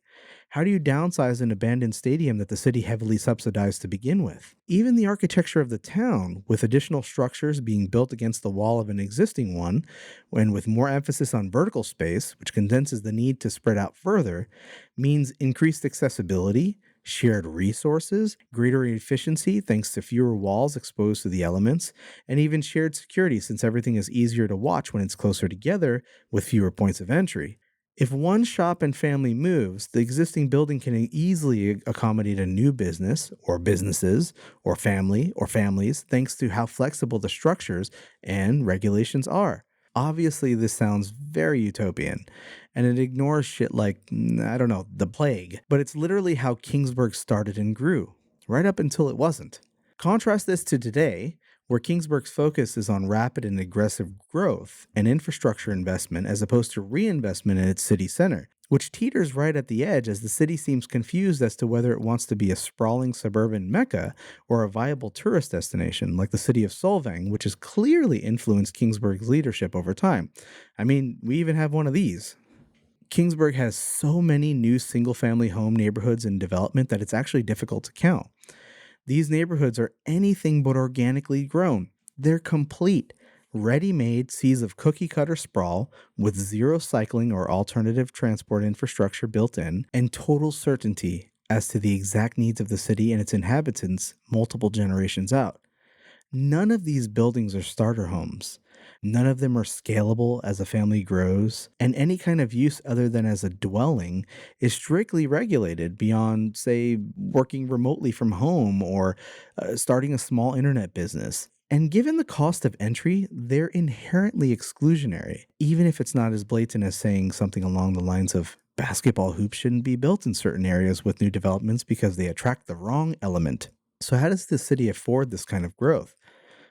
How do you downsize an abandoned stadium that the city heavily subsidized to begin with? Even the architecture of the town, with additional structures being built against the wall of an existing one, and with more emphasis on vertical space, which condenses the need to spread out further, means increased accessibility, shared resources, greater efficiency thanks to fewer walls exposed to the elements, and even shared security since everything is easier to watch when it's closer together with fewer points of entry. If one shop and family moves, the existing building can easily accommodate a new business, or businesses, or family, or families, thanks to how flexible the structures and regulations are. Obviously, this sounds very utopian, and it ignores shit like, I don't know, the plague, but it's literally how Kingsburg started and grew, right up until it wasn't. Contrast this to today, where Kingsburg's focus is on rapid and aggressive growth and infrastructure investment as opposed to reinvestment in its city center, which teeters right at the edge as the city seems confused as to whether it wants to be a sprawling suburban mecca or a viable tourist destination like the city of Solvang, which has clearly influenced Kingsburg's leadership over time. I mean, we even have one of these. Kingsburg has so many new single-family home neighborhoods in development that it's actually difficult to count. These neighborhoods are anything but organically grown. They're complete, ready-made seas of cookie-cutter sprawl with zero cycling or alternative transport infrastructure built in, and total certainty as to the exact needs of the city and its inhabitants multiple generations out. None of these buildings are starter homes. None of them are scalable as a family grows, and any kind of use other than as a dwelling is strictly regulated beyond, say, working remotely from home or starting a small internet business. And given the cost of entry, they're inherently exclusionary, even if it's not as blatant as saying something along the lines of basketball hoops shouldn't be built in certain areas with new developments because they attract the wrong element. So how does the city afford this kind of growth?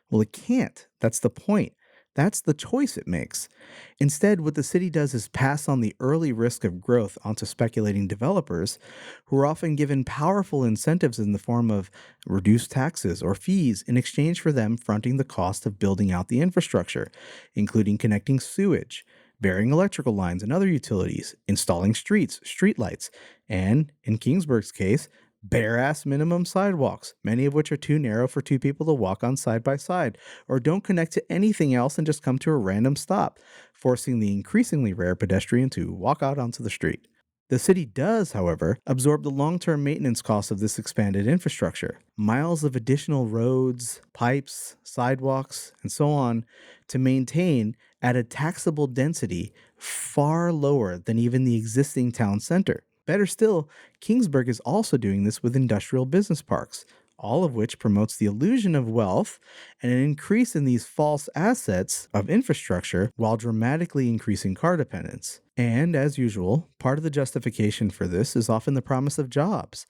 Well, it can't. That's the point. That's the choice it makes. Instead, what the city does is pass on the early risk of growth onto speculating developers, who are often given powerful incentives in the form of reduced taxes or fees in exchange for them fronting the cost of building out the infrastructure, including connecting sewage, burying electrical lines and other utilities, installing streets, streetlights, and, in Kingsburg's case, bare-ass minimum sidewalks, many of which are too narrow for two people to walk on side by side, or don't connect to anything else and just come to a random stop, forcing the increasingly rare pedestrian to walk out onto the street. The city does, however, absorb the long-term maintenance costs of this expanded infrastructure. Miles of additional roads, pipes, sidewalks, and so on to maintain at a taxable density far lower than even the existing town center. Better still, Kingsburg is also doing this with industrial business parks, all of which promotes the illusion of wealth and an increase in these false assets of infrastructure while dramatically increasing car dependence. And as usual, part of the justification for this is often the promise of jobs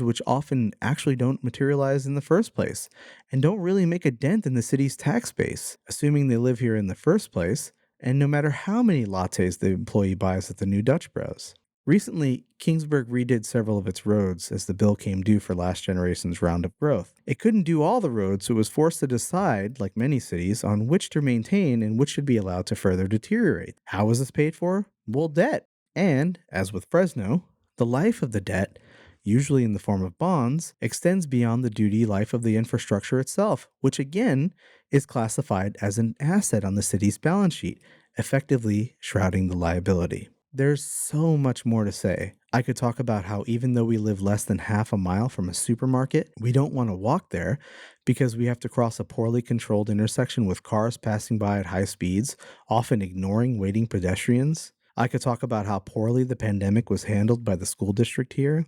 which often actually don't materialize in the first place and don't really make a dent in the city's tax base, assuming they live here in the first place, and no matter how many lattes the employee buys at the new Dutch Bros. Recently, Kingsburg redid several of its roads as the bill came due for last generation's round of growth. It couldn't do all the roads, so it was forced to decide, like many cities, on which to maintain and which should be allowed to further deteriorate. How was this paid for? Well, debt. And, as with Fresno, the life of the debt, usually in the form of bonds, extends beyond the duty life of the infrastructure itself, which again is classified as an asset on the city's balance sheet, effectively shrouding the liability. There's so much more to say. I could talk about how even though we live less than half a mile from a supermarket, we don't want to walk there because we have to cross a poorly controlled intersection with cars passing by at high speeds, often ignoring waiting pedestrians. I could talk about how poorly the pandemic was handled by the school district here.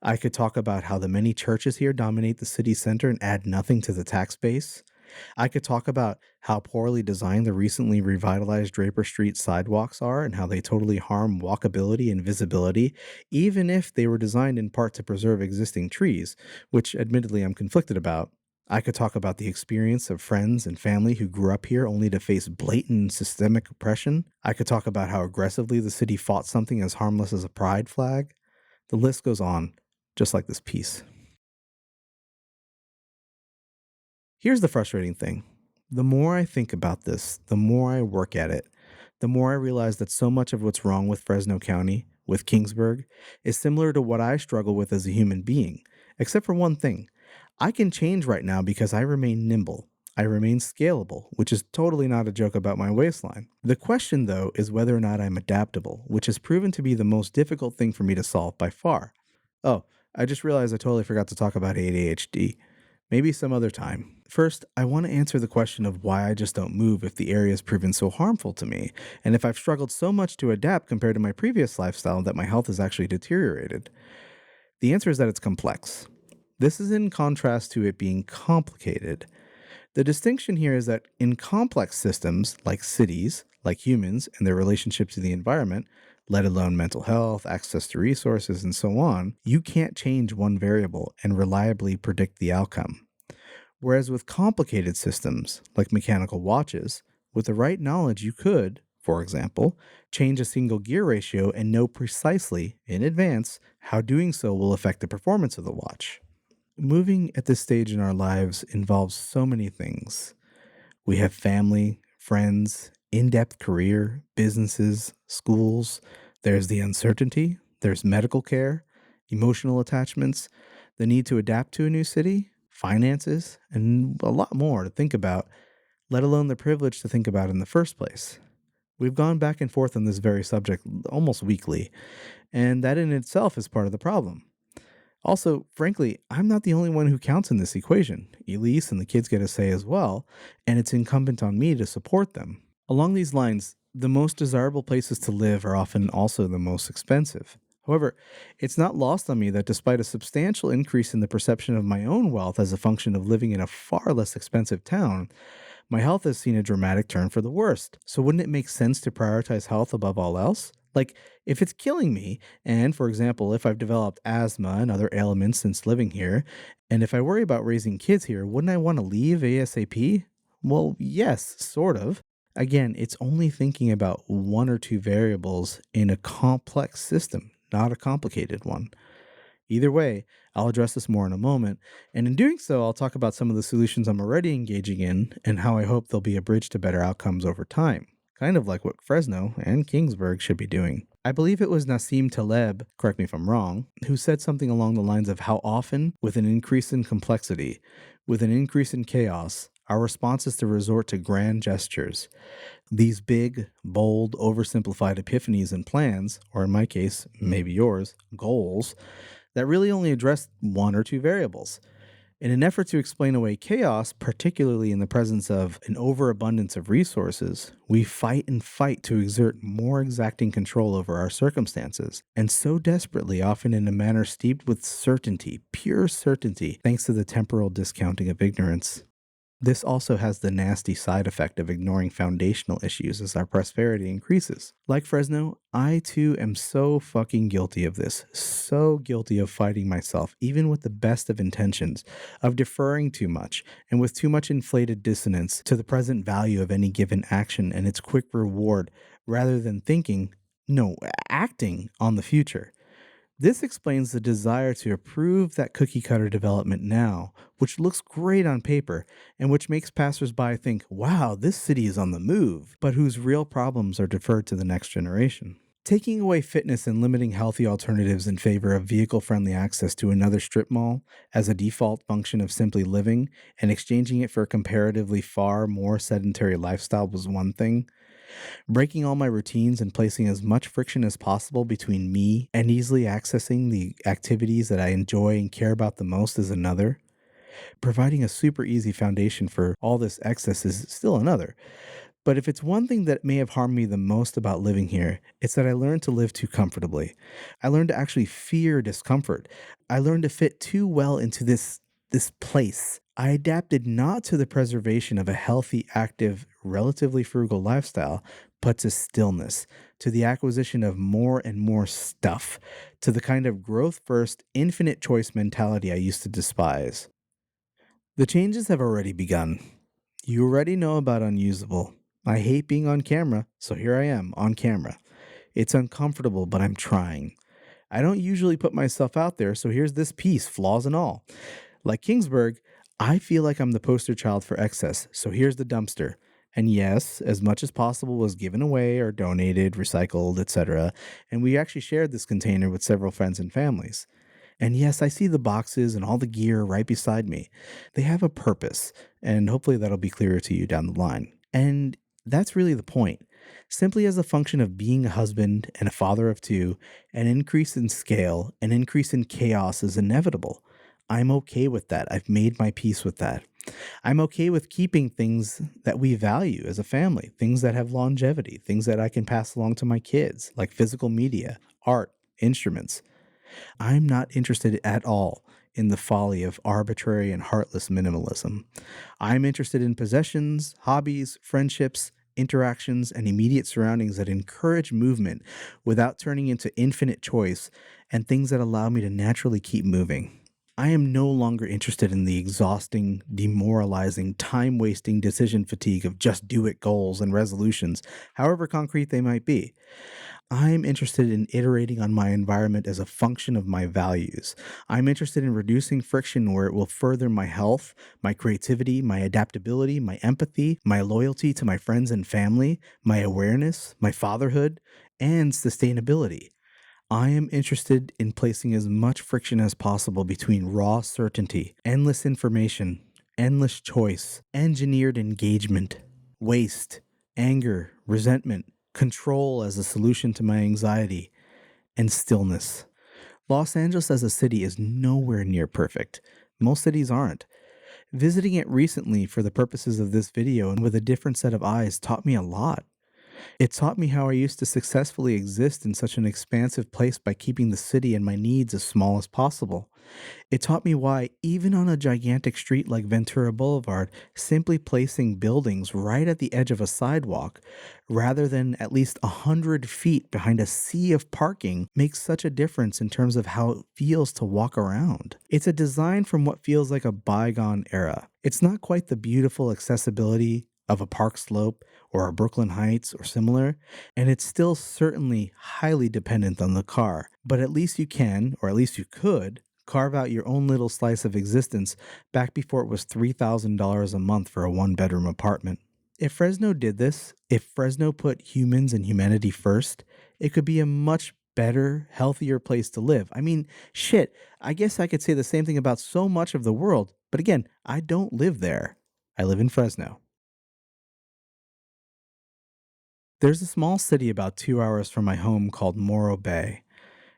I could talk about how the many churches here dominate the city center and add nothing to the tax base. I could talk about how poorly designed the recently revitalized Draper Street sidewalks are and how they totally harm walkability and visibility, even if they were designed in part to preserve existing trees, which admittedly I'm conflicted about. I could talk about the experience of friends and family who grew up here only to face blatant systemic oppression. I could talk about how aggressively the city fought something as harmless as a pride flag. The list goes on, just like this piece. Here's the frustrating thing. The more I think about this, the more I work at it, the more I realize that so much of what's wrong with Fresno County, with Kingsburg, is similar to what I struggle with as a human being, except for one thing. I can change right now because I remain nimble. I remain scalable, which is totally not a joke about my waistline. The question, though, is whether or not I'm adaptable, which has proven to be the most difficult thing for me to solve by far. Oh, I just realized I totally forgot to talk about ADHD. Maybe some other time. First, I want to answer the question of why I just don't move if the area has proven so harmful to me, and if I've struggled so much to adapt compared to my previous lifestyle that my health has actually deteriorated. The answer is that it's complex. This is in contrast to it being complicated. The distinction here is that in complex systems, like cities, like humans and their relationship to the environment, let alone mental health, access to resources, and so on, you can't change one variable and reliably predict the outcome. Whereas with complicated systems, like mechanical watches, with the right knowledge you could, for example, change a single gear ratio and know precisely, in advance, how doing so will affect the performance of the watch. Moving at this stage in our lives involves so many things. We have family, friends, in-depth career, businesses, schools. There's the uncertainty, there's medical care, emotional attachments, the need to adapt to a new city, finances, and a lot more to think about, let alone the privilege to think about in the first place. We've gone back and forth on this very subject almost weekly, and that in itself is part of the problem. Also, frankly, I'm not the only one who counts in this equation. Elise and the kids get a say as well, and it's incumbent on me to support them. Along these lines, the most desirable places to live are often also the most expensive. However, it's not lost on me that despite a substantial increase in the perception of my own wealth as a function of living in a far less expensive town, my health has seen a dramatic turn for the worst. So wouldn't it make sense to prioritize health above all else? Like, if it's killing me, and for example, if I've developed asthma and other ailments since living here, and if I worry about raising kids here, wouldn't I want to leave ASAP? Well, yes, sort of. Again, it's only thinking about one or two variables in a complex system, not a complicated one. Either way, I'll address this more in a moment, and in doing so, I'll talk about some of the solutions I'm already engaging in and how I hope they'll be a bridge to better outcomes over time, kind of like what Fresno and Kingsburg should be doing. I believe it was Nassim Taleb, correct me if I'm wrong, who said something along the lines of how often, with an increase in complexity, with an increase in chaos, our response is to resort to grand gestures. These big, bold, oversimplified epiphanies and plans, or in my case, maybe yours, goals, that really only address one or two variables. In an effort to explain away chaos, particularly in the presence of an overabundance of resources, we fight and fight to exert more exacting control over our circumstances, and so desperately, often in a manner steeped with certainty, pure certainty, thanks to the temporal discounting of ignorance. This also has the nasty side effect of ignoring foundational issues as our prosperity increases. Like Fresno, I too am so fucking guilty of this. So guilty of fighting myself, even with the best of intentions, of deferring too much, and with too much inflated dissonance to the present value of any given action and its quick reward, rather than acting on the future. This explains the desire to approve that cookie cutter development now, which looks great on paper and which makes passersby think, wow, this city is on the move, but whose real problems are deferred to the next generation. Taking away fitness and limiting healthy alternatives in favor of vehicle-friendly access to another strip mall as a default function of simply living and exchanging it for a comparatively far more sedentary lifestyle was one thing. Breaking all my routines and placing as much friction as possible between me and easily accessing the activities that I enjoy and care about the most is another. Providing a super easy foundation for all this excess is still another. But if it's one thing that may have harmed me the most about living here, it's that I learned to live too comfortably. I learned to actually fear discomfort. I learned to fit too well into this place. I adapted not to the preservation of a healthy, active, relatively frugal lifestyle, but to stillness, to the acquisition of more and more stuff, to the kind of growth-first, infinite choice mentality I used to despise. The changes have already begun. You already know about Unusable. I hate being on camera, so here I am, on camera. It's uncomfortable, but I'm trying. I don't usually put myself out there, so here's this piece, flaws and all. Like Kingsburg, I feel like I'm the poster child for excess, so here's the dumpster. And yes, as much as possible was given away or donated, recycled, etc. And we actually shared this container with several friends and families. And yes, I see the boxes and all the gear right beside me. They have a purpose, and hopefully that'll be clearer to you down the line. And that's really the point. Simply as a function of being a husband and a father of two, an increase in scale, an increase in chaos is inevitable. I'm okay with that. I've made my peace with that. I'm okay with keeping things that we value as a family, things that have longevity, things that I can pass along to my kids, like physical media, art, instruments. I'm not interested at all in the folly of arbitrary and heartless minimalism. I'm interested in possessions, hobbies, friendships, interactions, and immediate surroundings that encourage movement without turning into infinite choice, and things that allow me to naturally keep moving. I am no longer interested in the exhausting, demoralizing, time-wasting decision fatigue of just do it goals and resolutions, however concrete they might be. I'm interested in iterating on my environment as a function of my values. I'm interested in reducing friction where it will further my health, my creativity, my adaptability, my empathy, my loyalty to my friends and family, my awareness, my fatherhood, and sustainability. I am interested in placing as much friction as possible between raw certainty, endless information, endless choice, engineered engagement, waste, anger, resentment, control as a solution to my anxiety, and stillness. Los Angeles as a city is nowhere near perfect. Most cities aren't. Visiting it recently for the purposes of this video and with a different set of eyes taught me a lot. It taught me how I used to successfully exist in such an expansive place by keeping the city and my needs as small as possible. It taught me why, even on a gigantic street like Ventura Boulevard, simply placing buildings right at the edge of a sidewalk, rather than at least 100 feet behind a sea of parking, makes such a difference in terms of how it feels to walk around. It's a design from what feels like a bygone era. It's not quite the beautiful accessibility of a Park Slope or a Brooklyn Heights or similar, and it's still certainly highly dependent on the car, but at least you can, or at least you could, carve out your own little slice of existence back before it was $3,000 a month for a one-bedroom apartment. If Fresno did this, if Fresno put humans and humanity first, it could be a much better, healthier place to live. I mean, shit, I guess I could say the same thing about so much of the world. But again, I don't live there. I live in Fresno. There's a small city about 2 hours from my home called Morro Bay.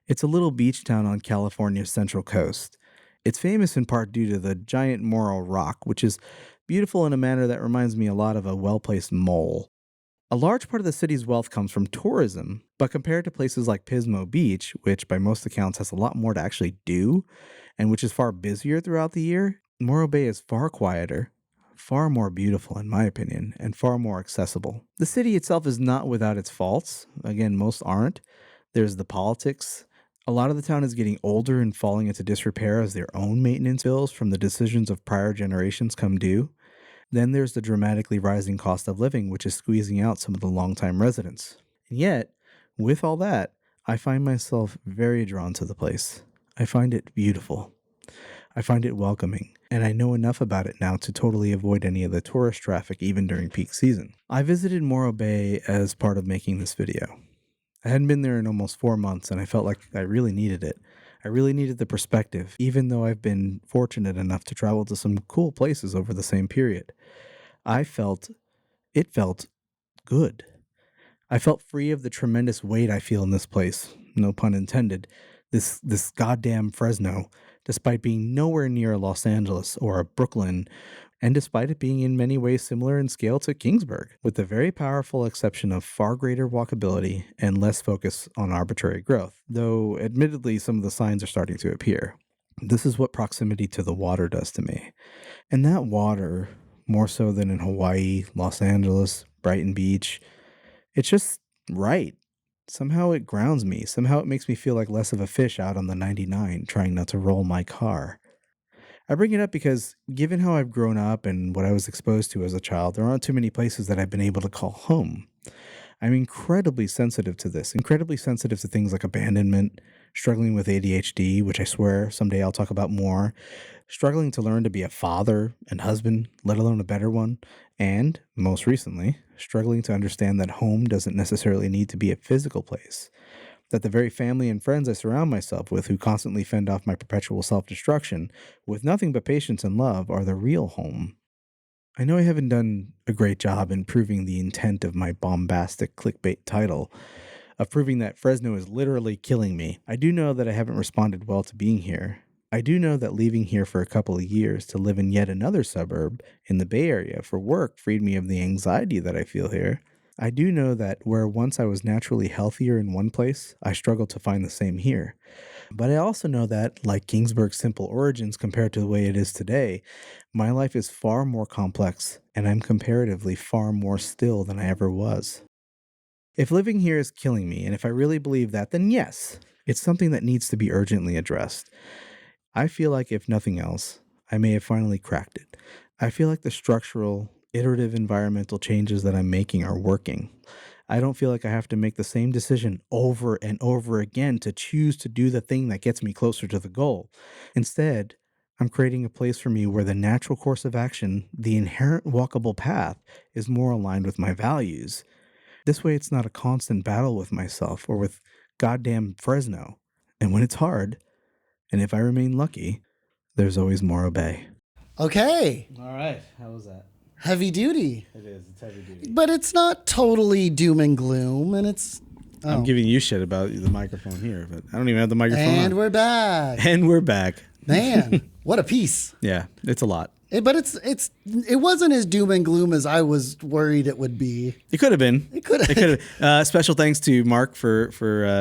It's a little beach town on California's central coast. It's famous in part due to the giant Morro rock, which is beautiful in a manner that reminds me a lot of a well-placed mole. A large part of the city's wealth comes from tourism, but compared to places like Pismo Beach, which by most accounts has a lot more to actually do, and which is far busier throughout the year, Morro Bay is far quieter, far more beautiful in my opinion, and far more accessible. The city itself is not without its faults. Again, most aren't. There's the politics. A lot of the town is getting older and falling into disrepair as their own maintenance bills from the decisions of prior generations come due. Then there's the dramatically rising cost of living, which is squeezing out some of the longtime residents. And yet, with all that, I find myself very drawn to the place. I find it beautiful. I find it welcoming, and I know enough about it now to totally avoid any of the tourist traffic even during peak season. I visited Morro Bay as part of making this video. I hadn't been there in almost 4 months, and I felt like I really needed it. I really needed the perspective, even though I've been fortunate enough to travel to some cool places over the same period. It felt good. I felt free of the tremendous weight I feel in this place, no pun intended, this goddamn Fresno, despite being nowhere near Los Angeles or Brooklyn, and despite it being in many ways similar in scale to Kingsburg, with the very powerful exception of far greater walkability and less focus on arbitrary growth, though admittedly some of the signs are starting to appear. This is what proximity to the water does to me. And that water, more so than in Hawaii, Los Angeles, Brighton Beach, it's just right. Somehow it grounds me. Somehow it makes me feel like less of a fish out on the 99 trying not to roll my car. I bring it up because, given how I've grown up and what I was exposed to as a child, there aren't too many places that I've been able to call home. I'm incredibly sensitive to this, incredibly sensitive to things like abandonment, struggling with ADHD, which I swear someday I'll talk about more, struggling to learn to be a father and husband, let alone a better one, and, most recently, struggling to understand that home doesn't necessarily need to be a physical place. That the very family and friends I surround myself with who constantly fend off my perpetual self-destruction with nothing but patience and love are the real home. I know I haven't done a great job in proving the intent of my bombastic clickbait title, of proving that Fresno is literally killing me. I do know that I haven't responded well to being here. I do know that leaving here for a couple of years to live in yet another suburb in the Bay Area for work freed me of the anxiety that I feel here. I do know that where once I was naturally healthier in one place, I struggled to find the same here. But I also know that, like Kingsburg's simple origins compared to the way it is today, my life is far more complex, and I'm comparatively far more still than I ever was. If living here is killing me, and if I really believe that, then yes, it's something that needs to be urgently addressed. I feel like, if nothing else, I may have finally cracked it. I feel like the structural, iterative environmental changes that I'm making are working. I don't feel like I have to make the same decision over and over again to choose to do the thing that gets me closer to the goal. Instead, I'm creating a place for me where the natural course of action, the inherent walkable path, is more aligned with my values. This way, it's not a constant battle with myself or with goddamn Fresno. And when it's hard, and if I remain lucky, there's always Morro Bay.
Okay.
All right. How was that?
Heavy duty.
It is. It's heavy duty.
But it's not totally doom and gloom, and it's...
I'm giving you shit about the microphone here, but I don't even have the microphone on.
And we're back.
And we're back.
Man, what a piece.
Yeah, it's a lot.
But it wasn't as doom and gloom as I was worried it would be.
It could have been.
It could have.
Special thanks to Mark for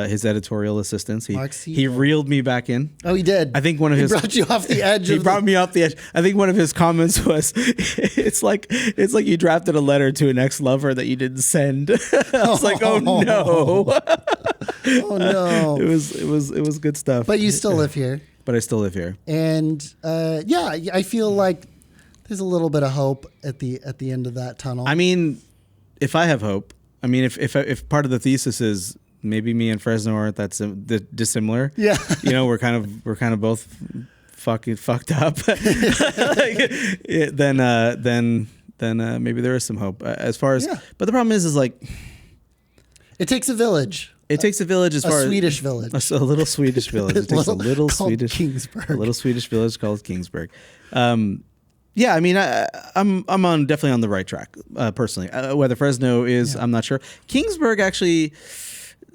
his editorial assistance. He reeled me back in.
Oh, he did.
I think one of
he brought you off the edge.
He brought me off the edge. I think one of his comments was, "It's like you drafted a letter to an ex-lover that you didn't send." I was like, "Oh no."
Oh no.
It was good stuff.
But you still live here.
But I still live here.
And yeah, I feel like there's a little bit of hope at the end of that tunnel.
I mean, if I have hope, I mean, if part of the thesis is maybe me and Fresno aren't that dissimilar,
yeah,
you know, we're kind of both fucked up, then then maybe there is some hope. As far as,
Yeah.
but the problem is like,
It takes a village.
it takes a village as
A
far as
Swedish village.
a little Swedish village. It takes a little
called
Swedish
Kingsburg.
a little Swedish village called Kingsburg. Yeah, I mean, I'm definitely on the right track personally. Whether Fresno is, I'm not sure. Kingsburg actually,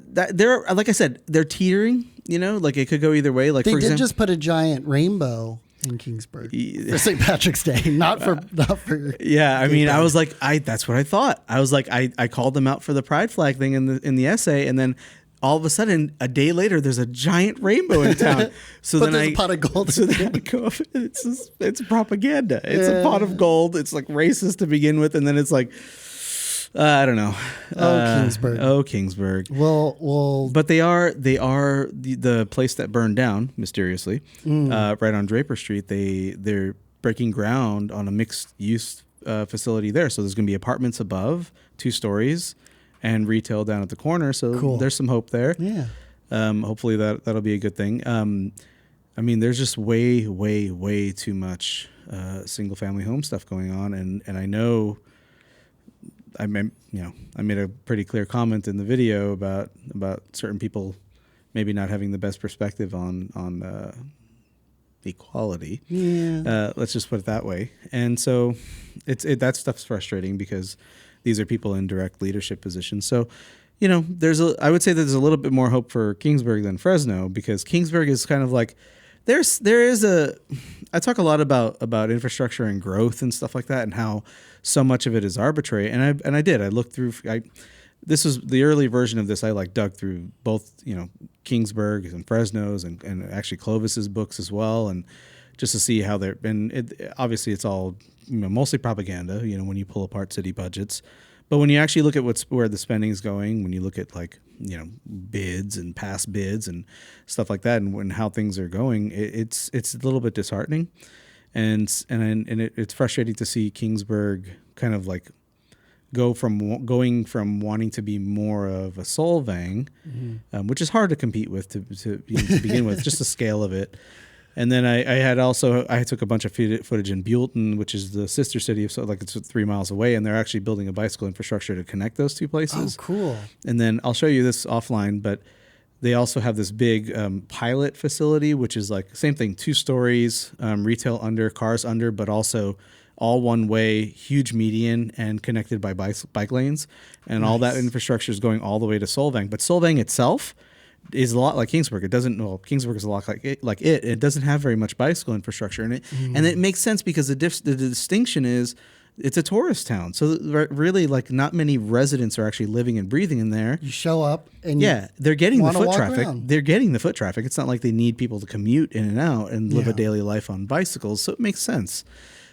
they're like I said, they're teetering. You know, like it could go either way. Like
They
for
did
example,
just put a giant rainbow in Kingsburg for St. Patrick's Day, not for.
Yeah, I mean, I was like, that's what I thought. I was like, I called them out for the pride flag thing in the essay, and then all of a sudden, a day later, there's a giant rainbow in town. So
But
then
there's a pot of gold.
So then I go, it's propaganda. It's a pot of gold. It's like racist to begin with, and then it's like, I don't know.
Kingsburg.
Kingsburg.
Well,
But they are the place that burned down mysteriously, right on Draper Street. They're breaking ground on a mixed use facility there. So there's going to be apartments above, 2 stories, and retail down at the corner. So
Cool.
There's some hope there.
Yeah.
Hopefully that'll be a good thing. I mean, there's just way too much single family home stuff going on, and I know. I made a pretty clear comment in the video about certain people maybe not having the best perspective on equality.
Yeah.
Let's just put it that way. And so that stuff's frustrating because these are people in direct leadership positions. So, you know, I would say there's a little bit more hope for Kingsburg than Fresno, because Kingsburg is kind of like, I talk a lot about infrastructure and growth and stuff like that, and how so much of it is arbitrary. And I looked through, this was the early version of this. I dug through both, you know, Kingsburg and Fresno's and actually Clovis's books as well. And just to see how obviously it's all, you know, mostly propaganda, you know, when you pull apart city budgets. But when you actually look at where the spending is going, when you look at bids and past bids and stuff like that, and how things are going, it's a little bit disheartening, and it's frustrating to see Kingsburg kind of like going from wanting to be more of a Solvang, which is hard to compete with to begin with, just the scale of it. And then I took a bunch of footage in Buellton, which is the sister city of, it's 3 miles away, and they're actually building a bicycle infrastructure to connect those two places.
Oh, cool.
And then I'll show you this offline, but they also have this big pilot facility, which is like same thing, 2 stories, retail under, cars under, but also all one way, huge median, and connected by bike lanes, and all that infrastructure is going all the way to Solvang. But Solvang itself is a lot like Kingsburg. Kingsburg is a lot like it. It doesn't have very much bicycle infrastructure in it, and it makes sense because the distinction is it's a tourist town. So really, not many residents are actually living and breathing in there.
You show up and
they're getting the foot traffic.
Around.
They're getting the foot traffic. It's not like they need people to commute in and out and live a daily life on bicycles. So it makes sense.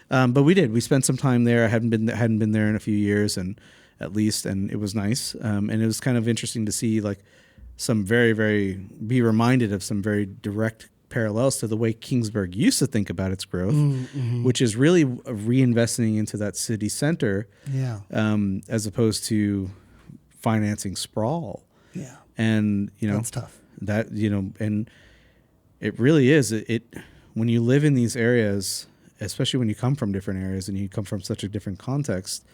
But we spent some time there. I hadn't been there in a few years, and it was nice. And it was kind of interesting to see be reminded of some very direct parallels to the way Kingsburg used to think about its growth, which is really reinvesting into that city center, as opposed to financing sprawl.
Yeah.
And, you know,
that's tough.
That, you know, and it really is. When you live in these areas, especially when you come from different areas and you come from such a different context,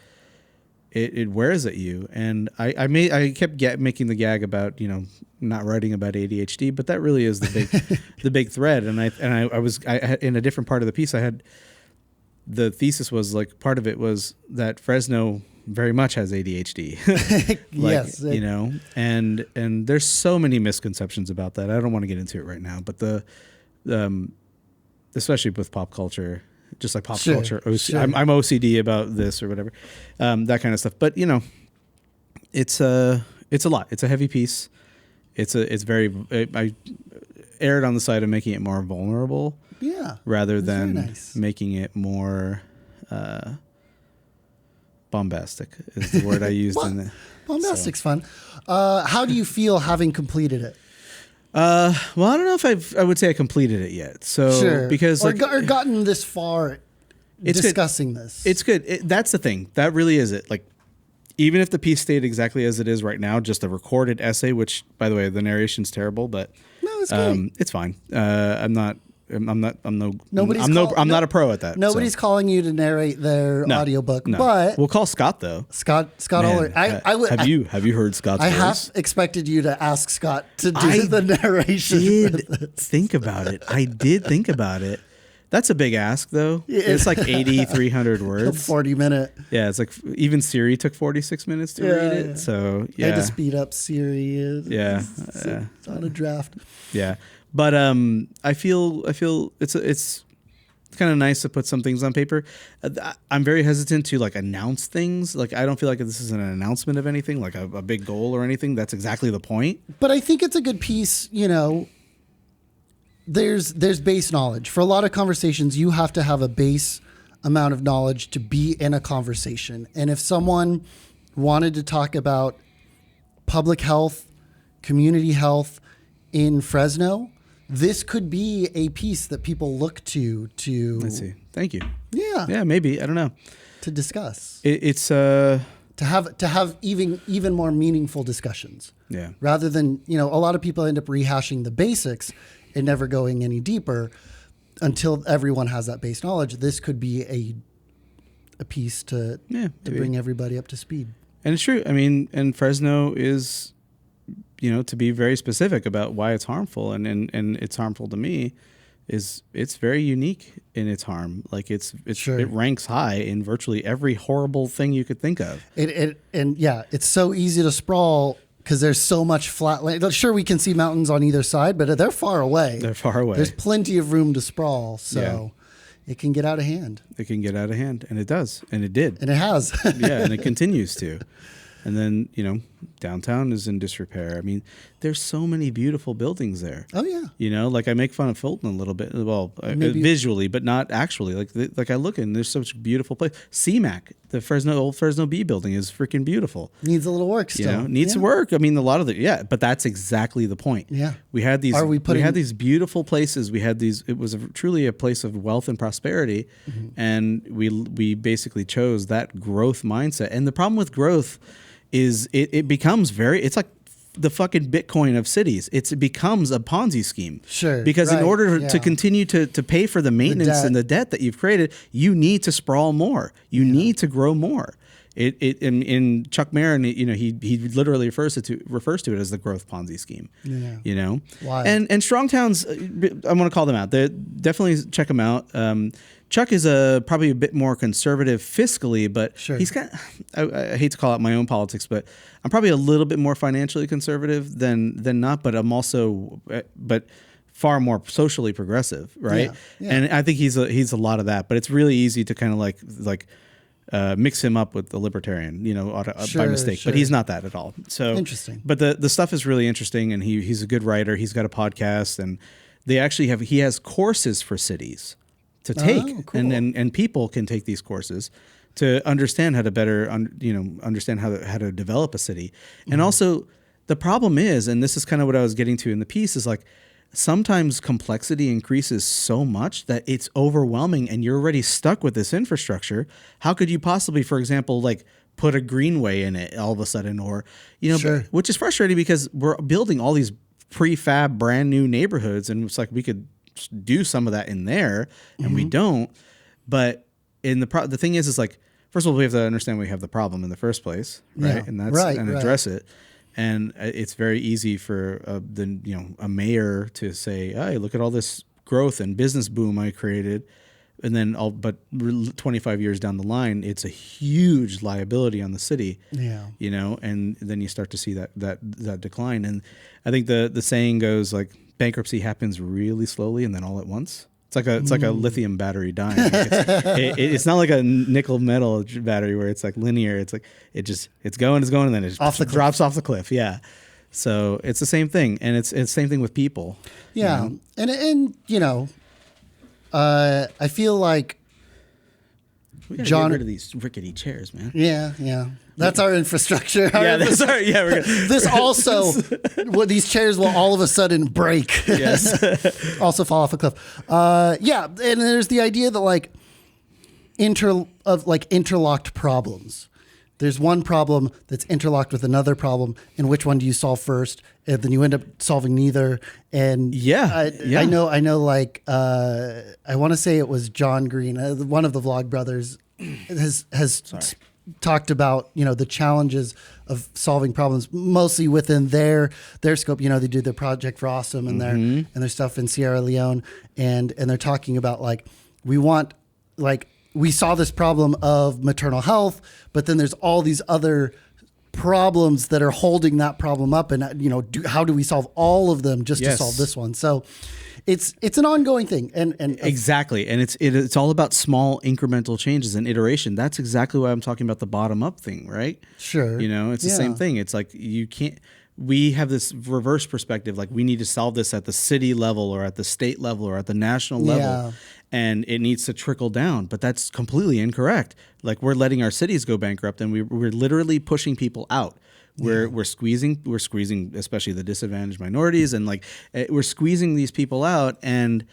it wears at you. And I kept making the gag about, you know, not writing about ADHD, but that really is the big thread. And I was in a different part of the piece. The thesis was part of it was that Fresno very much has ADHD.
Yes,
you know, and there's so many misconceptions about that. I don't want to get into it right now, but especially with pop culture. Just like pop culture, I'm OCD about this or whatever, that kind of stuff. But you know, it's a lot. It's a heavy piece. I erred on the side of making it more vulnerable, rather than making it more bombastic. Is the word I used in it.
Bombastic's fun. How do you feel having completed it?
Well, I don't know if I would say I completed it yet. So because
or gotten this far discussing this.
It's good. That's the thing. That really is it. Even if the piece stayed exactly as it is right now, just a recorded essay, which by the way, the narration's terrible, but
no, it's great.
It's fine. I'm not not a pro at that.
Nobody's calling you to narrate their audiobook, but
we'll call Scott though.
Scott Oler.
Have you heard Scott's voice?
I have expected you to ask Scott to do the narration.
I did think about it. That's a big ask, though. It's like 300 words.
40-minute.
Yeah, it's like even Siri took 46 minutes to read it. So
I had to speed up Siri.
It's
on a draft.
Yeah, but I feel it's kind of nice to put some things on paper. I'm very hesitant to like announce things. Like I don't feel like this is an announcement of anything, like a big goal or anything. That's exactly the point.
But I think it's a good piece, There's base knowledge. For a lot of conversations, you have to have a base amount of knowledge to be in a conversation. And if someone wanted to talk about public health, community health in Fresno, this could be a piece that people look to.
I see. Thank you.
Yeah.
Yeah, maybe. I don't know.
To discuss.
It's
to have even more meaningful discussions.
Yeah.
Rather than, a lot of people end up rehashing the basics and never going any deeper until everyone has that base knowledge. This could be a piece to bring everybody up to speed.
And it's true. I mean, and Fresno is, to be very specific about why it's harmful and it's harmful to me is it's very unique in its harm. Like it ranks high in virtually every horrible thing you could think of.
It's so easy to sprawl because there's so much flat land. Sure, we can see mountains on either side, but they're far away. There's plenty of room to sprawl, so it can get out of hand.
It can get out of hand, and it does, and it did.
And it has.
Yeah, and it continues to. And then, downtown is in disrepair. I mean, there's so many beautiful buildings there.
Oh, yeah.
Like I make fun of Fulton a little bit, visually, but not actually. Like I look and there's such a beautiful place. CMAC, the old Fresno B building is freaking beautiful.
Needs a little work still.
Needs work. I mean, a lot of but that's exactly the point.
Yeah.
We had these beautiful places. It was truly a place of wealth and prosperity. Mm-hmm. And we basically chose that growth mindset. And the problem with growth is it becomes it's like the fucking Bitcoin of cities. It becomes a Ponzi scheme.
Sure.
Because in order to continue to pay for the maintenance and the debt that you've created, you need to sprawl more. You need to grow more. In Chuck Marin, he literally refers to it as the growth Ponzi scheme.
Yeah.
Why? And strong towns, I want to call them out. They definitely check them out. Chuck is probably a bit more conservative fiscally, but he's I hate to call out my own politics, but I'm probably a little bit more financially conservative than not. But I'm also far more socially progressive, right?
Yeah.
And I think he's a lot of that. But it's really easy to kind of like mix him up with the libertarian, by mistake. But he's not that at all. So
interesting.
But the stuff is really interesting, and he's a good writer. He's got a podcast, and they actually he has courses for cities to take,
cool.
and people can take these courses to understand how to better understand how to develop a city. And also the problem is, and this is kind of what I was getting to in the piece, is like sometimes complexity increases so much that it's overwhelming and you're already stuck with this infrastructure. How could you possibly, for example, like put a greenway in it all of a sudden, or which is frustrating because we're building all these prefab brand new neighborhoods, and it's like we could do some of that in there, and we don't. But the thing is like, first of all, we have to understand we have the problem in the first place, right?
Yeah.
And address it. And it's very easy for a mayor to say, "Hey, look at all this growth and business boom I created," and then 25 years down the line, it's a huge liability on the city.
Yeah,
and then you start to see that decline. And I think the saying goes like, bankruptcy happens really slowly and then all at once. It's like a lithium battery dying. It's not like a nickel metal battery where it's like linear. It's like it's going, and then it just drops off the cliff. Yeah. So it's the same thing, and it's the same thing with people.
Yeah, and I feel like
we gotta get rid of these rickety chairs, man.
Yeah. That's our infrastructure.
We're good.
This also, these chairs will all of a sudden break.
Yes.
Also fall off a cliff. And there's the idea that interlocked problems. there's one problem that's interlocked with another problem, and which one do you solve first? And then you end up solving neither. And I know. Like I want to say it was John Green, one of the Vlog brothers, has talked about the challenges of solving problems mostly within their scope. They do the Project for Awesome and their stuff in Sierra Leone, and they're talking about like we saw this problem of maternal health, but then there's all these other problems that are holding that problem up, and how do we solve all of them just to solve this one? So it's an ongoing thing, and
exactly, and it's all about small incremental changes and iteration. That's exactly why I'm talking about the bottom up thing, right?
Sure,
it's the same thing. It's like you can't. We have this reverse perspective, like we need to solve this at the city level or at the state level or at the national level, and it needs to trickle down. But that's completely incorrect. Like we're letting our cities go bankrupt, and we're literally pushing people out. We're squeezing, especially the disadvantaged minorities, and like we're squeezing these people out, and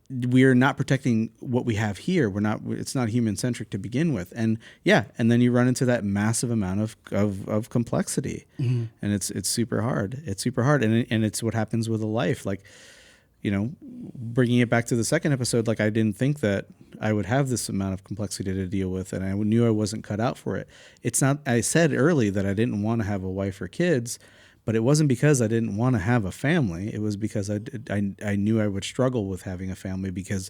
we're not protecting what we have here. It's not human centric to begin with. And then you run into that massive amount of complexity, and it's super hard. It's super hard. And it's what happens with a life. Like, bringing it back to the second episode, like I didn't think that I would have this amount of complexity to deal with, and I knew I wasn't cut out for it. It's not, I said early that I didn't want to have a wife or kids, but it wasn't because I didn't want to have a family. It was because I knew I would struggle with having a family, because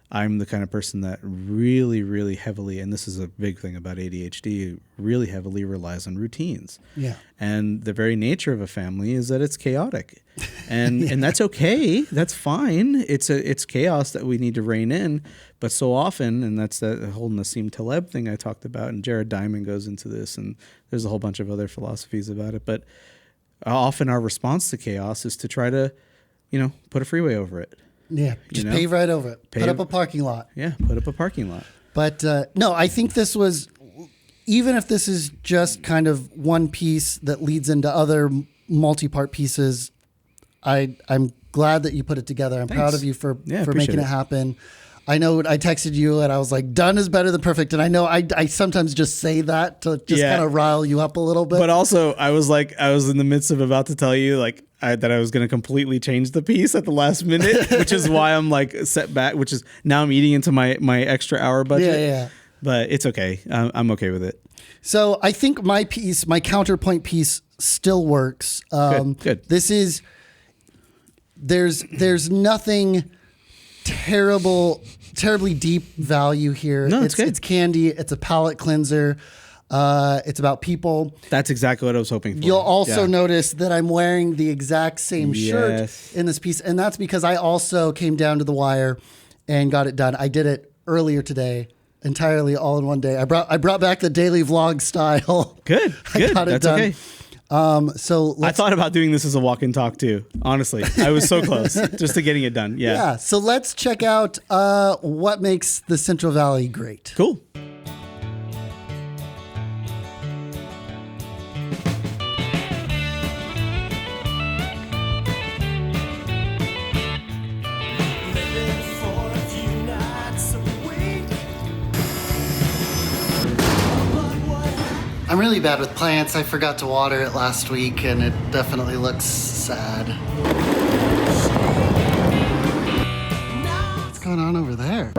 I'm the kind of person that really, really heavily, and this is a big thing about ADHD, really heavily relies on routines.
Yeah.
And the very nature of a family is that it's chaotic. And and that's okay. That's fine. It's chaos that we need to rein in. But so often, and that's that whole Nassim Taleb thing I talked about, and Jared Diamond goes into this, and there's a whole bunch of other philosophies about it. But often our response to chaos is to try to, put a freeway over it.
Yeah, just pave right over it. Put up a parking lot.
Yeah, put up a parking lot.
But no, I think this was, even if this is just kind of one piece that leads into other multi-part pieces, I'm glad that you put it together. I'm proud of you for making it happen. I know I texted you and I was like, done is better than perfect. And I know I sometimes just say that to just kind of rile you up a little bit.
But also I was in the midst of about to tell you that I was going to completely change the piece at the last minute, which is why I'm like set back, which is now I'm eating into my extra hour budget.
Yeah.
But it's okay. I'm okay with it.
So I think my counterpoint piece still works.
Good.
This is, there's nothing terribly deep value here.
No, it's good.
It's candy. It's a palate cleanser. It's about people.
That's exactly what I was hoping for.
You'll also notice that I'm wearing the exact same shirt in this piece, and that's because I also came down to the wire and got it done. I did it earlier today, entirely all in one day. I brought back the daily vlog style.
Good.
I got it
That's
done.
okay.
So
I thought about doing this as a walk and talk too. Honestly, I was so close just to getting it done. Yeah.
So let's check out what makes the Central Valley great.
Cool.
I'm really bad with plants. I forgot to water it last week, and it definitely looks sad. What's going on over there?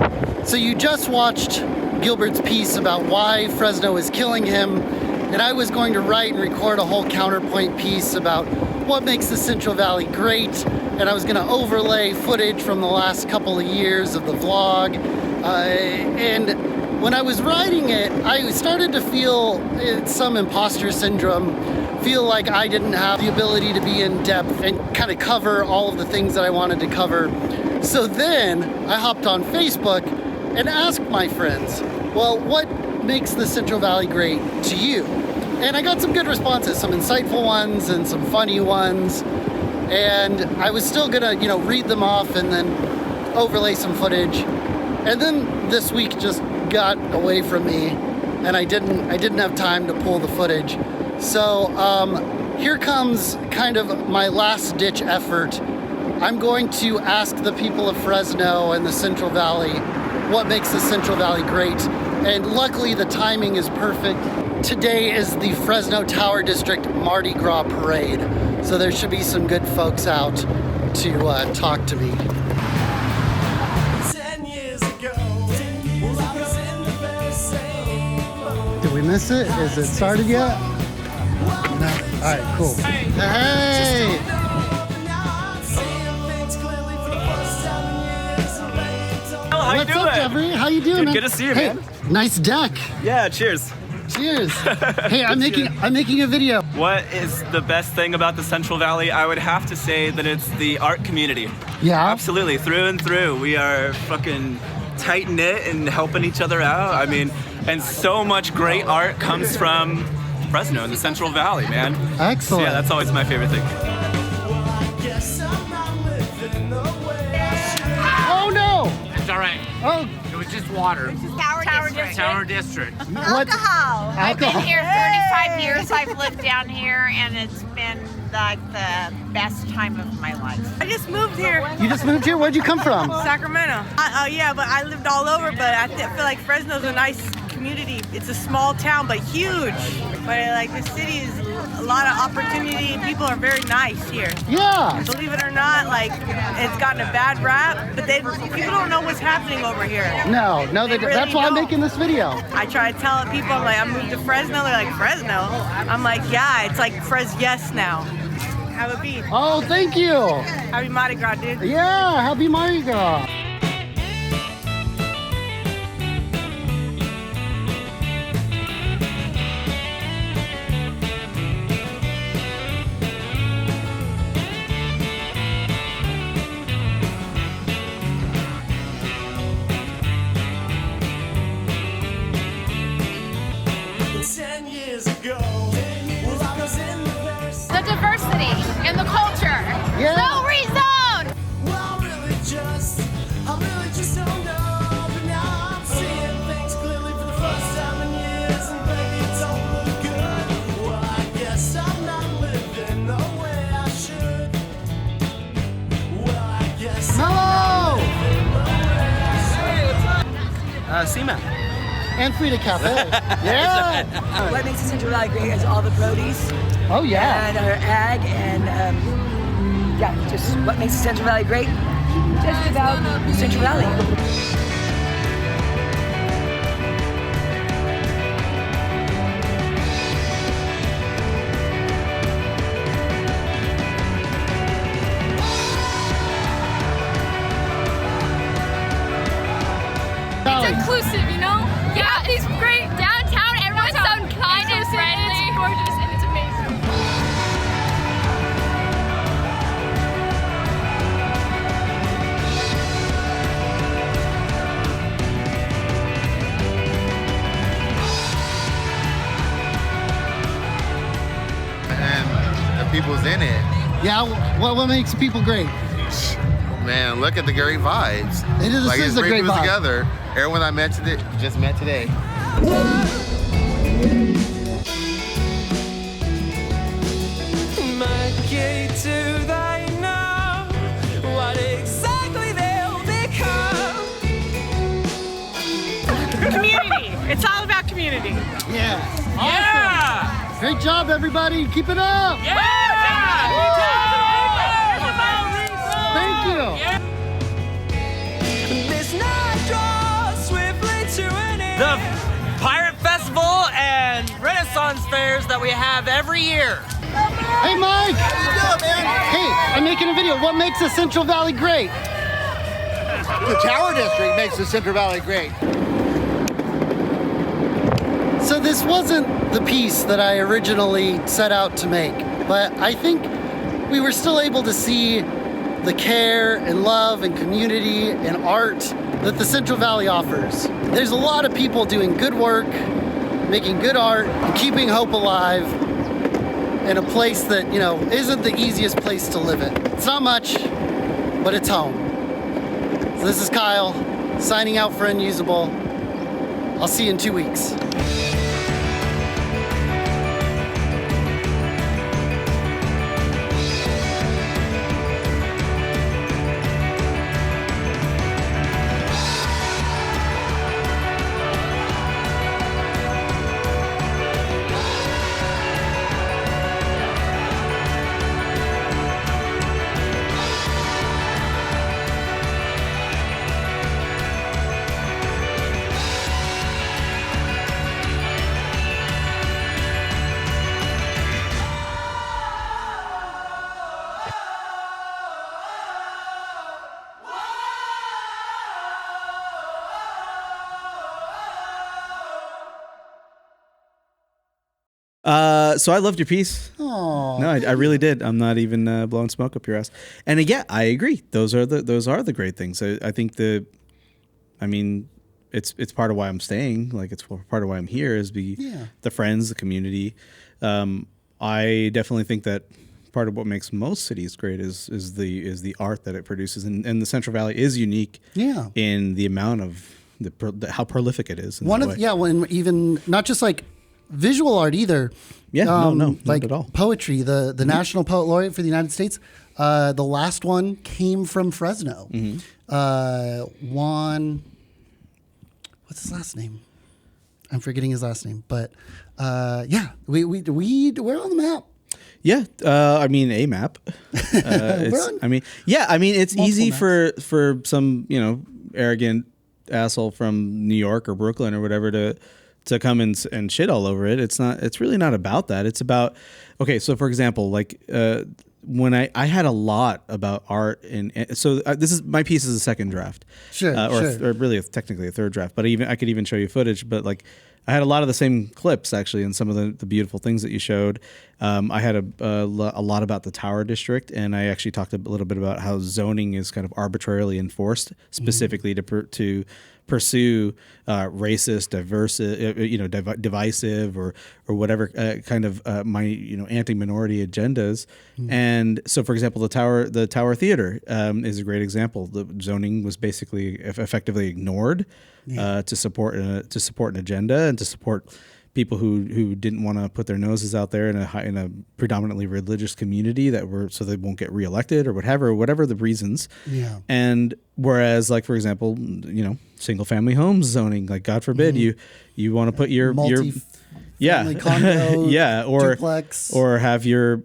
So you just watched Gilbert's piece about why Fresno is killing him, and I was going to write and record a whole counterpoint piece about what makes the Central Valley great, and I was going to overlay footage from the last couple of years of the vlog, and when I was writing it, I started to feel some imposter syndrome, feel like I didn't have the ability to be in depth and kind of cover all of the things that I wanted to cover. So then I hopped on Facebook and asked my friends, well, what makes the Central Valley great to you? And I got some good responses, some insightful ones and some funny ones. And I was still gonna, read them off and then overlay some footage. And then this week just got away from me, and I didn't have time to pull the footage. So here comes kind of my last ditch effort. I'm going to ask the people of Fresno and the Central Valley what makes the Central Valley great. And luckily the timing is perfect. today is the Fresno Tower District Mardi Gras Parade. So there should be some good folks out to talk to me.
10 years ago, well, I was in the very same.
Did we miss it? Is it started yet? No. All right, cool. Hey!
How you
What's
doing?
up, Jeffrey? How you doing,
Dude,
man?
good to see you,
Hey,
man.
nice deck.
Yeah, cheers.
Cheers. Hey, I'm making a video.
What is the best thing about the Central Valley? I would have to say that it's the art community.
Yeah.
Absolutely, through and through. We are fucking tight knit and helping each other out. I mean, and so much great art comes from Fresno and the Central Valley, man.
Excellent.
So yeah, that's always my favorite thing.
Oh no!
It's all right.
Oh,
It was just water. Tower District.
what?
Alcohol. I've been
Alcohol.
here 35 years. I've lived down here, and it's been like the best time of my life.
I just moved here,
You just moved here? Where'd you come from?
Sacramento. Yeah, but I lived all over. But I feel like Fresno's a nice community. It's a small town, but huge. But like the city is a lot of opportunity. People are very nice here.
Yeah.
Believe it or not, like it's gotten a bad rap, but people don't know what's happening over here.
No,
They really
that's why I'm
don't.
making this video.
I try to tell people, I'm like, I moved to Fresno. They're like, Fresno? I'm like, yeah, it's like Yes now. Have a beat.
Oh, thank you.
Happy Mardi Gras, dude.
Yeah, happy Mardi Gras.
The diversity and the culture.
Yeah.
No rezone.
Hello.
Seaman.
And Frida Cafe. Yeah.
What makes the Central Valley great is all the produce
Oh yeah.
and our ag and yeah, just what makes the Central Valley great. Just about the Central Valley.
Inclusive, you know? Yeah, it's great. Downtown, everyone's so kind and friendly. It's gorgeous and it's amazing.
And the people's in it.
Yeah. What makes people great?
Man, look at the great vibes.
It is.
Like
This
it's
is a
bringing
great
people
vibe.
together. Everyone I met today, just met today.
Community. It's all about community.
Yeah. Awesome. Great job, everybody. Keep it up. Thank you.
The Pirate Festival and Renaissance fairs that we have every year.
Hey, Mike. How you doing, man? Hey, I'm making a video. What makes the Central Valley great?
The Tower District makes the Central Valley great.
So this wasn't the piece that I originally set out to make, but I think we were still able to see the care and love and community and art that the Central Valley offers. There's a lot of people doing good work, making good art, and keeping hope alive in a place that, you know, isn't the easiest place to live in. It's not much, but it's home. So this is Kyle, signing out for Unusable. I'll see you in 2 weeks.
So I loved your piece.
Oh,
No, I really did. I'm not even blowing smoke up your ass. And yeah, I agree. Those are the great things. I think it's part of why I'm staying. Like it's part of why I'm here is the friends, the community. I definitely think that part of what makes most cities great is the art that it produces, and the Central Valley is unique.
Yeah.
In the amount of how prolific it is.
When even not just like visual art either.
Yeah, no,
like
not at all.
Poetry. The National Poet Laureate for the United States. The last one came from Fresno. Juan, what's his last name? I'm forgetting his last name, but we're on the map.
Yeah, a map. It's easy for some arrogant asshole from New York or Brooklyn or whatever to come and shit all over it. It's really not about that. It's about, okay, so for example, like when I had a lot about art my piece is a second draft, or really technically a third draft, but I could even show you footage, but like I had a lot of the same clips actually in some of the beautiful things that you showed. I had a lot about the Tower District, and I actually talked a little bit about how zoning is kind of arbitrarily enforced specifically to pursue racist, divisive, or whatever kind of anti-minority agendas. And so, for example, the Tower Theater is a great example. The zoning was basically effectively ignored to support an agenda and to support people who didn't want to put their noses out there in a predominantly religious community so they won't get reelected or whatever the reasons. Yeah. And whereas, like for example, single family homes zoning, like God forbid you want to put your
condo,
or
duplex,
or have you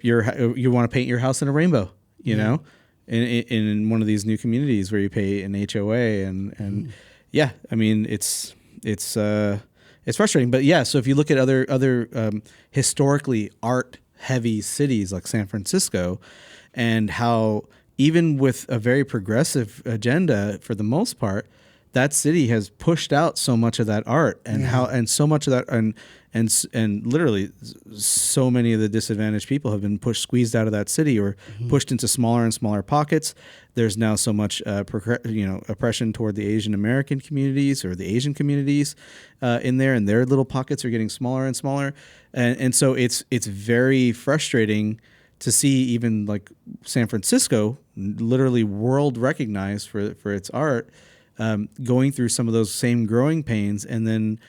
want to paint your house in a rainbow, in one of these new communities where you pay an HOA and it's frustrating, but yeah. So if you look at other historically art heavy cities like San Francisco, and how even with a very progressive agenda for the most part, that city has pushed out so much of that art and so much of that and literally so many of the disadvantaged people have been squeezed out of that city or pushed into smaller and smaller pockets. There's now so much oppression toward the Asian American communities or the Asian communities in there, and their little pockets are getting smaller and smaller, and so it's very frustrating to see even like San Francisco, literally world recognized for its art, going through some of those same growing pains. And then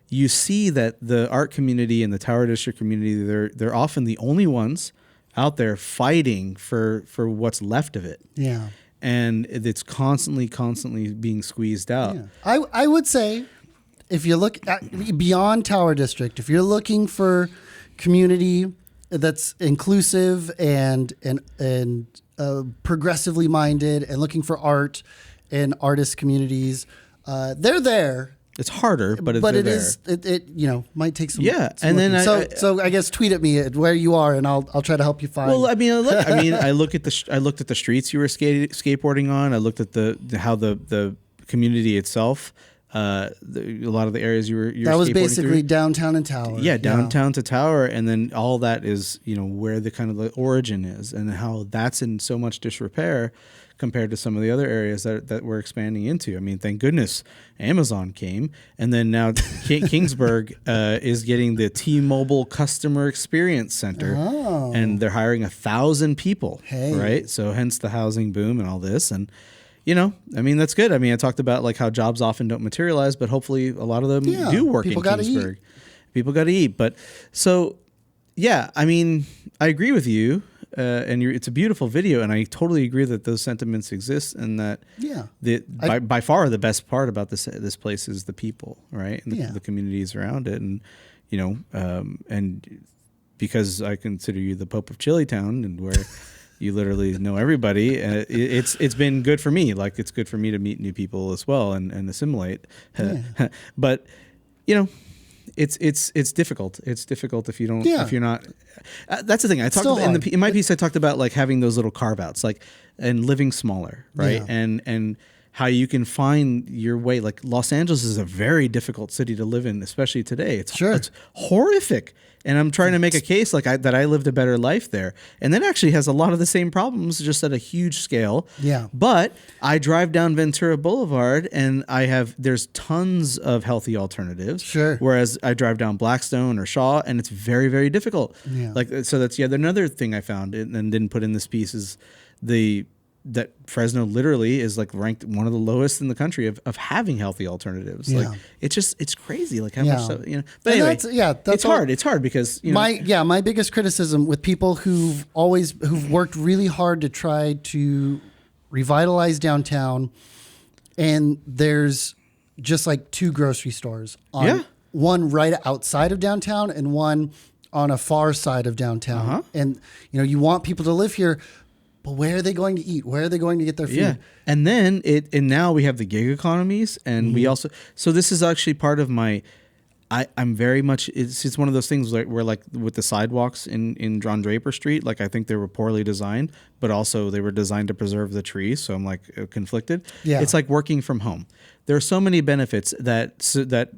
you see that the art community and the Tower District community, they're often the only ones out there fighting for what's left of it.
Yeah.
And it's constantly being squeezed out.
Yeah. I would say if you look at beyond Tower District, if you're looking for community that's inclusive and progressively minded and looking for art and artist communities, they're there.
It's harder, but it is.
It might take some.
Yeah,
some
and then
so I guess tweet at me at where you are, and I'll try to help you find.
Well, I looked at the streets you were skateboarding on. I looked at how the community itself. A lot of the areas you were
that was basically
through.
Downtown and Tower.
Yeah, downtown to Tower, and then all that is where the kind of the origin is, and how that's in so much disrepair compared to some of the other areas that we're expanding into. I mean, thank goodness Amazon came, and then now Kingsburg is getting the T-Mobile Customer Experience Center, and they're hiring 1,000 people. Right, so hence the housing boom and all this, and. That's good. I talked about like how jobs often don't materialize, but hopefully a lot of them do work in Kingsburg. People got to eat. But so, I agree with you. And it's a beautiful video. And I totally agree that those sentiments exist, and that by far the best part about this place is the people, right? And the communities around it. And, and because I consider you the Pope of Chilitown, and where you literally know everybody. It's been good for me. Like, it's good for me to meet new people as well and assimilate. But it's difficult. It's difficult if you don't. If you're not. That's the thing. I talked about, in my piece. I talked about like having those little carve outs, like, and living smaller, right? And how you can find your way. Like Los Angeles is a very difficult city to live in, especially today. It's horrific. And I'm trying to make a case that I lived a better life there. And that actually has a lot of the same problems, just at a huge scale.
Yeah.
But I drive down Ventura Boulevard and there's tons of healthy alternatives.
Sure.
Whereas I drive down Blackstone or Shaw and it's very, very difficult.
Yeah.
So that's another thing I found and didn't put in this piece is that Fresno literally is like ranked one of the lowest in the country of having healthy alternatives.
Yeah.
Like it's crazy. Like how
Yeah.
much stuff, you know. But
And
anyway,
that's
it's hard. It's hard because
my biggest criticism with people who've worked really hard to try to revitalize downtown, and there's just like 2 grocery stores one right outside of downtown and one on a far side of downtown. And you want people to live here. But where are they going to eat? Where are they going to get their food?
Yeah. And then now we have the gig economies, and we also, so this is actually part of my, I'm very much, it's one of those things where like with the sidewalks in John Draper Street, like I think they were poorly designed, but also they were designed to preserve the trees. So I'm like conflicted.
Yeah.
It's like working from home. There are so many benefits that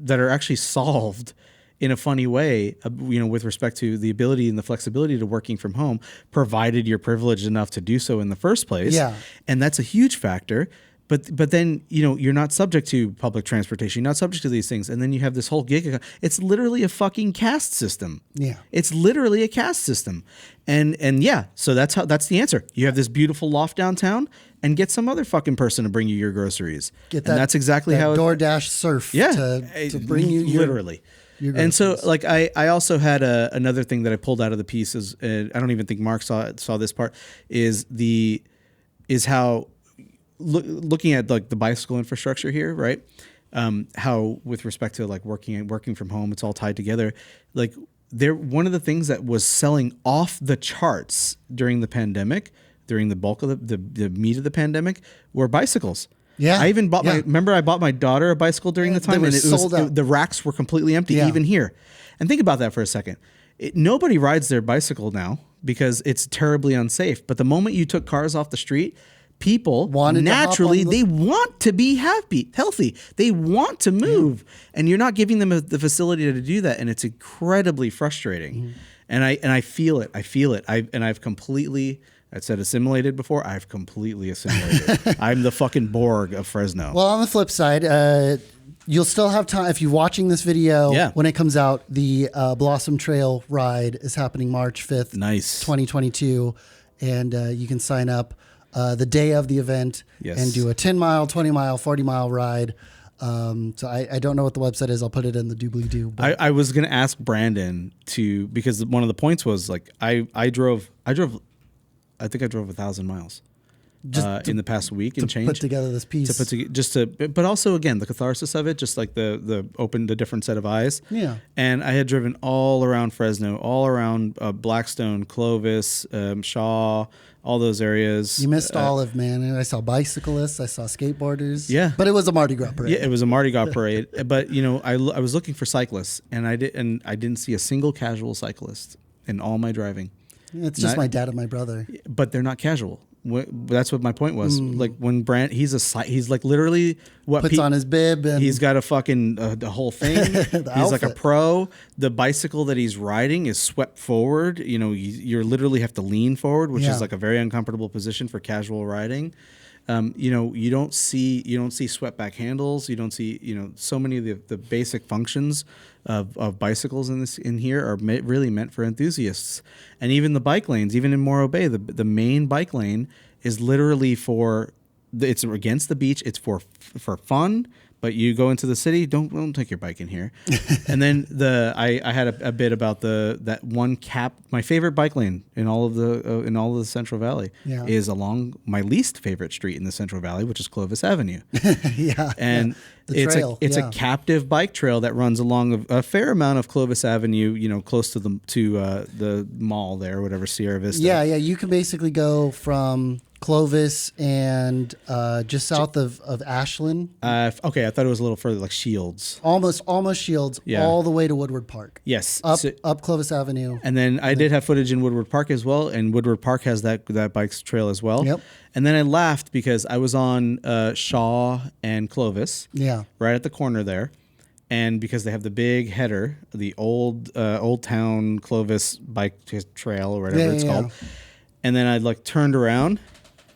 are actually solved in a funny way, with respect to the ability and the flexibility to working from home, provided you're privileged enough to do so in the first place.
Yeah.
And that's a huge factor. But then, you're not subject to public transportation. You're not subject to these things. And then you have this whole gig. It's literally a fucking caste system.
Yeah.
It's literally a caste system. And yeah, so that's the answer. You have this beautiful loft downtown and get some other fucking person to bring you your groceries.
Get that,
and that's exactly
that
how
DoorDash surf to bring you
literally. And so, like, I also had another thing that I pulled out of the piece is I don't even think Mark saw this part is how looking at like the bicycle infrastructure here, right? How with respect to like working from home, it's all tied together. Like one of the things that was selling off the charts during the pandemic, during the bulk of the meat of the pandemic, were bicycles.
Yeah,
I even bought I bought my daughter a bicycle during the time, and the racks were completely empty, even here. And think about that for a second. Nobody rides their bicycle now because it's terribly unsafe. But the moment you took cars off the street, people naturally they want to be healthy. They want to move, and you're not giving them the facility to do that, and it's incredibly frustrating. And I feel it. I've completely. I said assimilated before. I've completely assimilated. I'm the fucking Borg of Fresno.
Well, on the flip side, you'll still have time if you're watching this video when it comes out. The Blossom Trail ride is happening March 5th, 2022, and you can sign up the day of the event and do a 10-mile, 20-mile, 40-mile ride. So I don't know what the website is. I'll put it in the doobly-doo.
I was gonna ask Brandon because one of the points was like I drove. I think I drove 1,000 miles in the past week and change.
Put together this piece.
But also again the catharsis of it, just like the different set of eyes.
Yeah.
And I had driven all around Fresno, all around Blackstone, Clovis, Shaw, all those areas.
You missed Olive, man. I saw bicyclists. I saw skateboarders.
Yeah.
But it was a Mardi Gras parade.
Yeah, it was a Mardi Gras parade. But I was looking for cyclists, and I didn't see a single casual cyclist in all my driving.
It's just my dad and my brother.
But they're not casual. That's what my point was. Like when he's like literally
puts on his bib and
he's got a fucking the whole thing. He's like a pro. The bicycle that he's riding is swept forward. You literally have to lean forward, which is like a very uncomfortable position for casual riding. You don't see swept back handles. You don't see so many of the basic functions of bicycles in here are really meant for enthusiasts. And even the bike lanes, even in Morro Bay, the main bike lane is literally it's against the beach. It's for fun. But you go into the city, don't take your bike in here. And then I had a bit about that one cap. My favorite bike lane in all of the Central Valley is along my least favorite street in the Central Valley, which is Clovis Avenue.
Yeah.
And
trail.
It's a captive bike trail that runs along a fair amount of Clovis Avenue, close to the mall there, whatever, Sierra Vista.
Yeah. You can basically go from Clovis and just south of Ashland.
Okay, I thought it was a little further, like Shields.
Almost Shields, all the way to Woodward Park.
Yes.
Up Clovis Avenue.
And then I did have footage in Woodward Park as well, and Woodward Park has that bike's trail as well.
Yep.
And then I laughed because I was on Shaw and Clovis.
Yeah.
Right at the corner there. And because they have the big header, the old town Clovis bike trail or whatever it's called. And then I turned around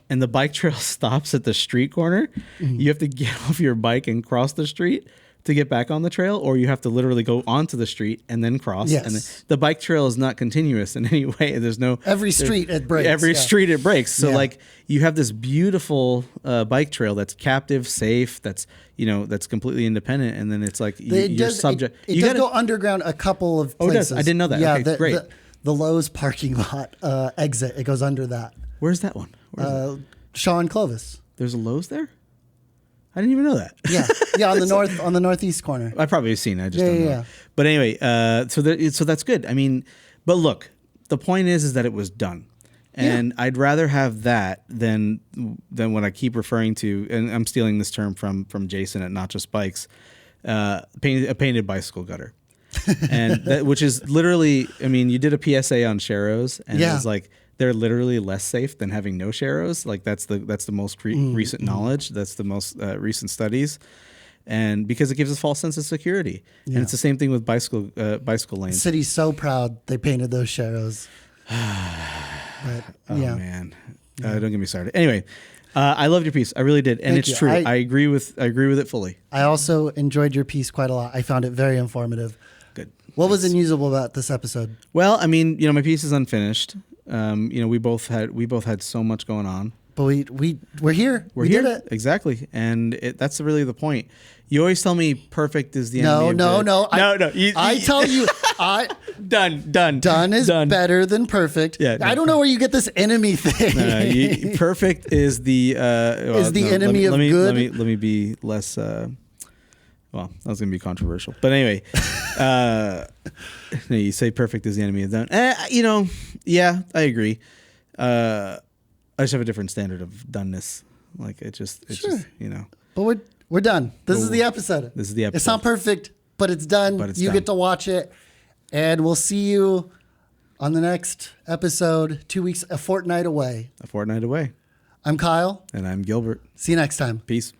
and the bike trail stops at the street corner. You have to get off your bike and cross the street to get back on the trail, or you have to literally go onto the street and then cross.
Yes.
And the bike trail is not continuous in any way. There's no
every street it breaks.
Every street it breaks. So you have this beautiful bike trail that's captive, safe, that's that's completely independent, and then it's you're subject.
It does go underground a couple of places.
Oh, it does? I didn't know that.
Yeah,
Okay, great.
The Lowe's parking lot exit. It goes under that.
Where's that one?
Shaw and Clovis.
There's a Lowe's there? I didn't even know that.
Yeah, on the northeast corner.
I've probably seen it. I just don't know.
Yeah.
But anyway, so that's good. I mean, but look, the point is that it was done. And I'd rather have that than what I keep referring to, and I'm stealing this term from Jason at Not Just Bikes, a painted bicycle gutter. And that, which is literally, I mean, you did a PSA on Sharrows, and it's like, they're literally less safe than having no Sharrows. Like that's the most recent knowledge. That's the most recent studies, and because it gives us false sense of security. And it's the same thing with bicycle lanes.
The city's so proud they painted those Sharrows.
Man, don't get me started. Anyway, I loved your piece. I really did, and
Thank
it's
you.
true. I agree with it fully.
I also enjoyed your piece quite a lot. I found it very informative.
Good.
What was unusable about this episode?
Well, I mean, my piece is unfinished. We both had so much going on,
but we're here.
We
did it
exactly, and that's really the point. You always tell me perfect is the enemy.
No. I tell you,
done
is better than perfect.
Yeah,
I don't know where you get this enemy thing.
Perfect is the
enemy of good.
Let me be less. Well, that was going to be controversial. But anyway, you say perfect is the enemy of done. Yeah, I agree. I just have a different standard of doneness. Like it's just.
But we're done. This is the episode. It's not perfect, but it's done. You get to watch it. And we'll see you on the next episode, 2 weeks, a fortnight away.
A fortnight away.
I'm Kyle.
And I'm Gilbert.
See you next time.
Peace.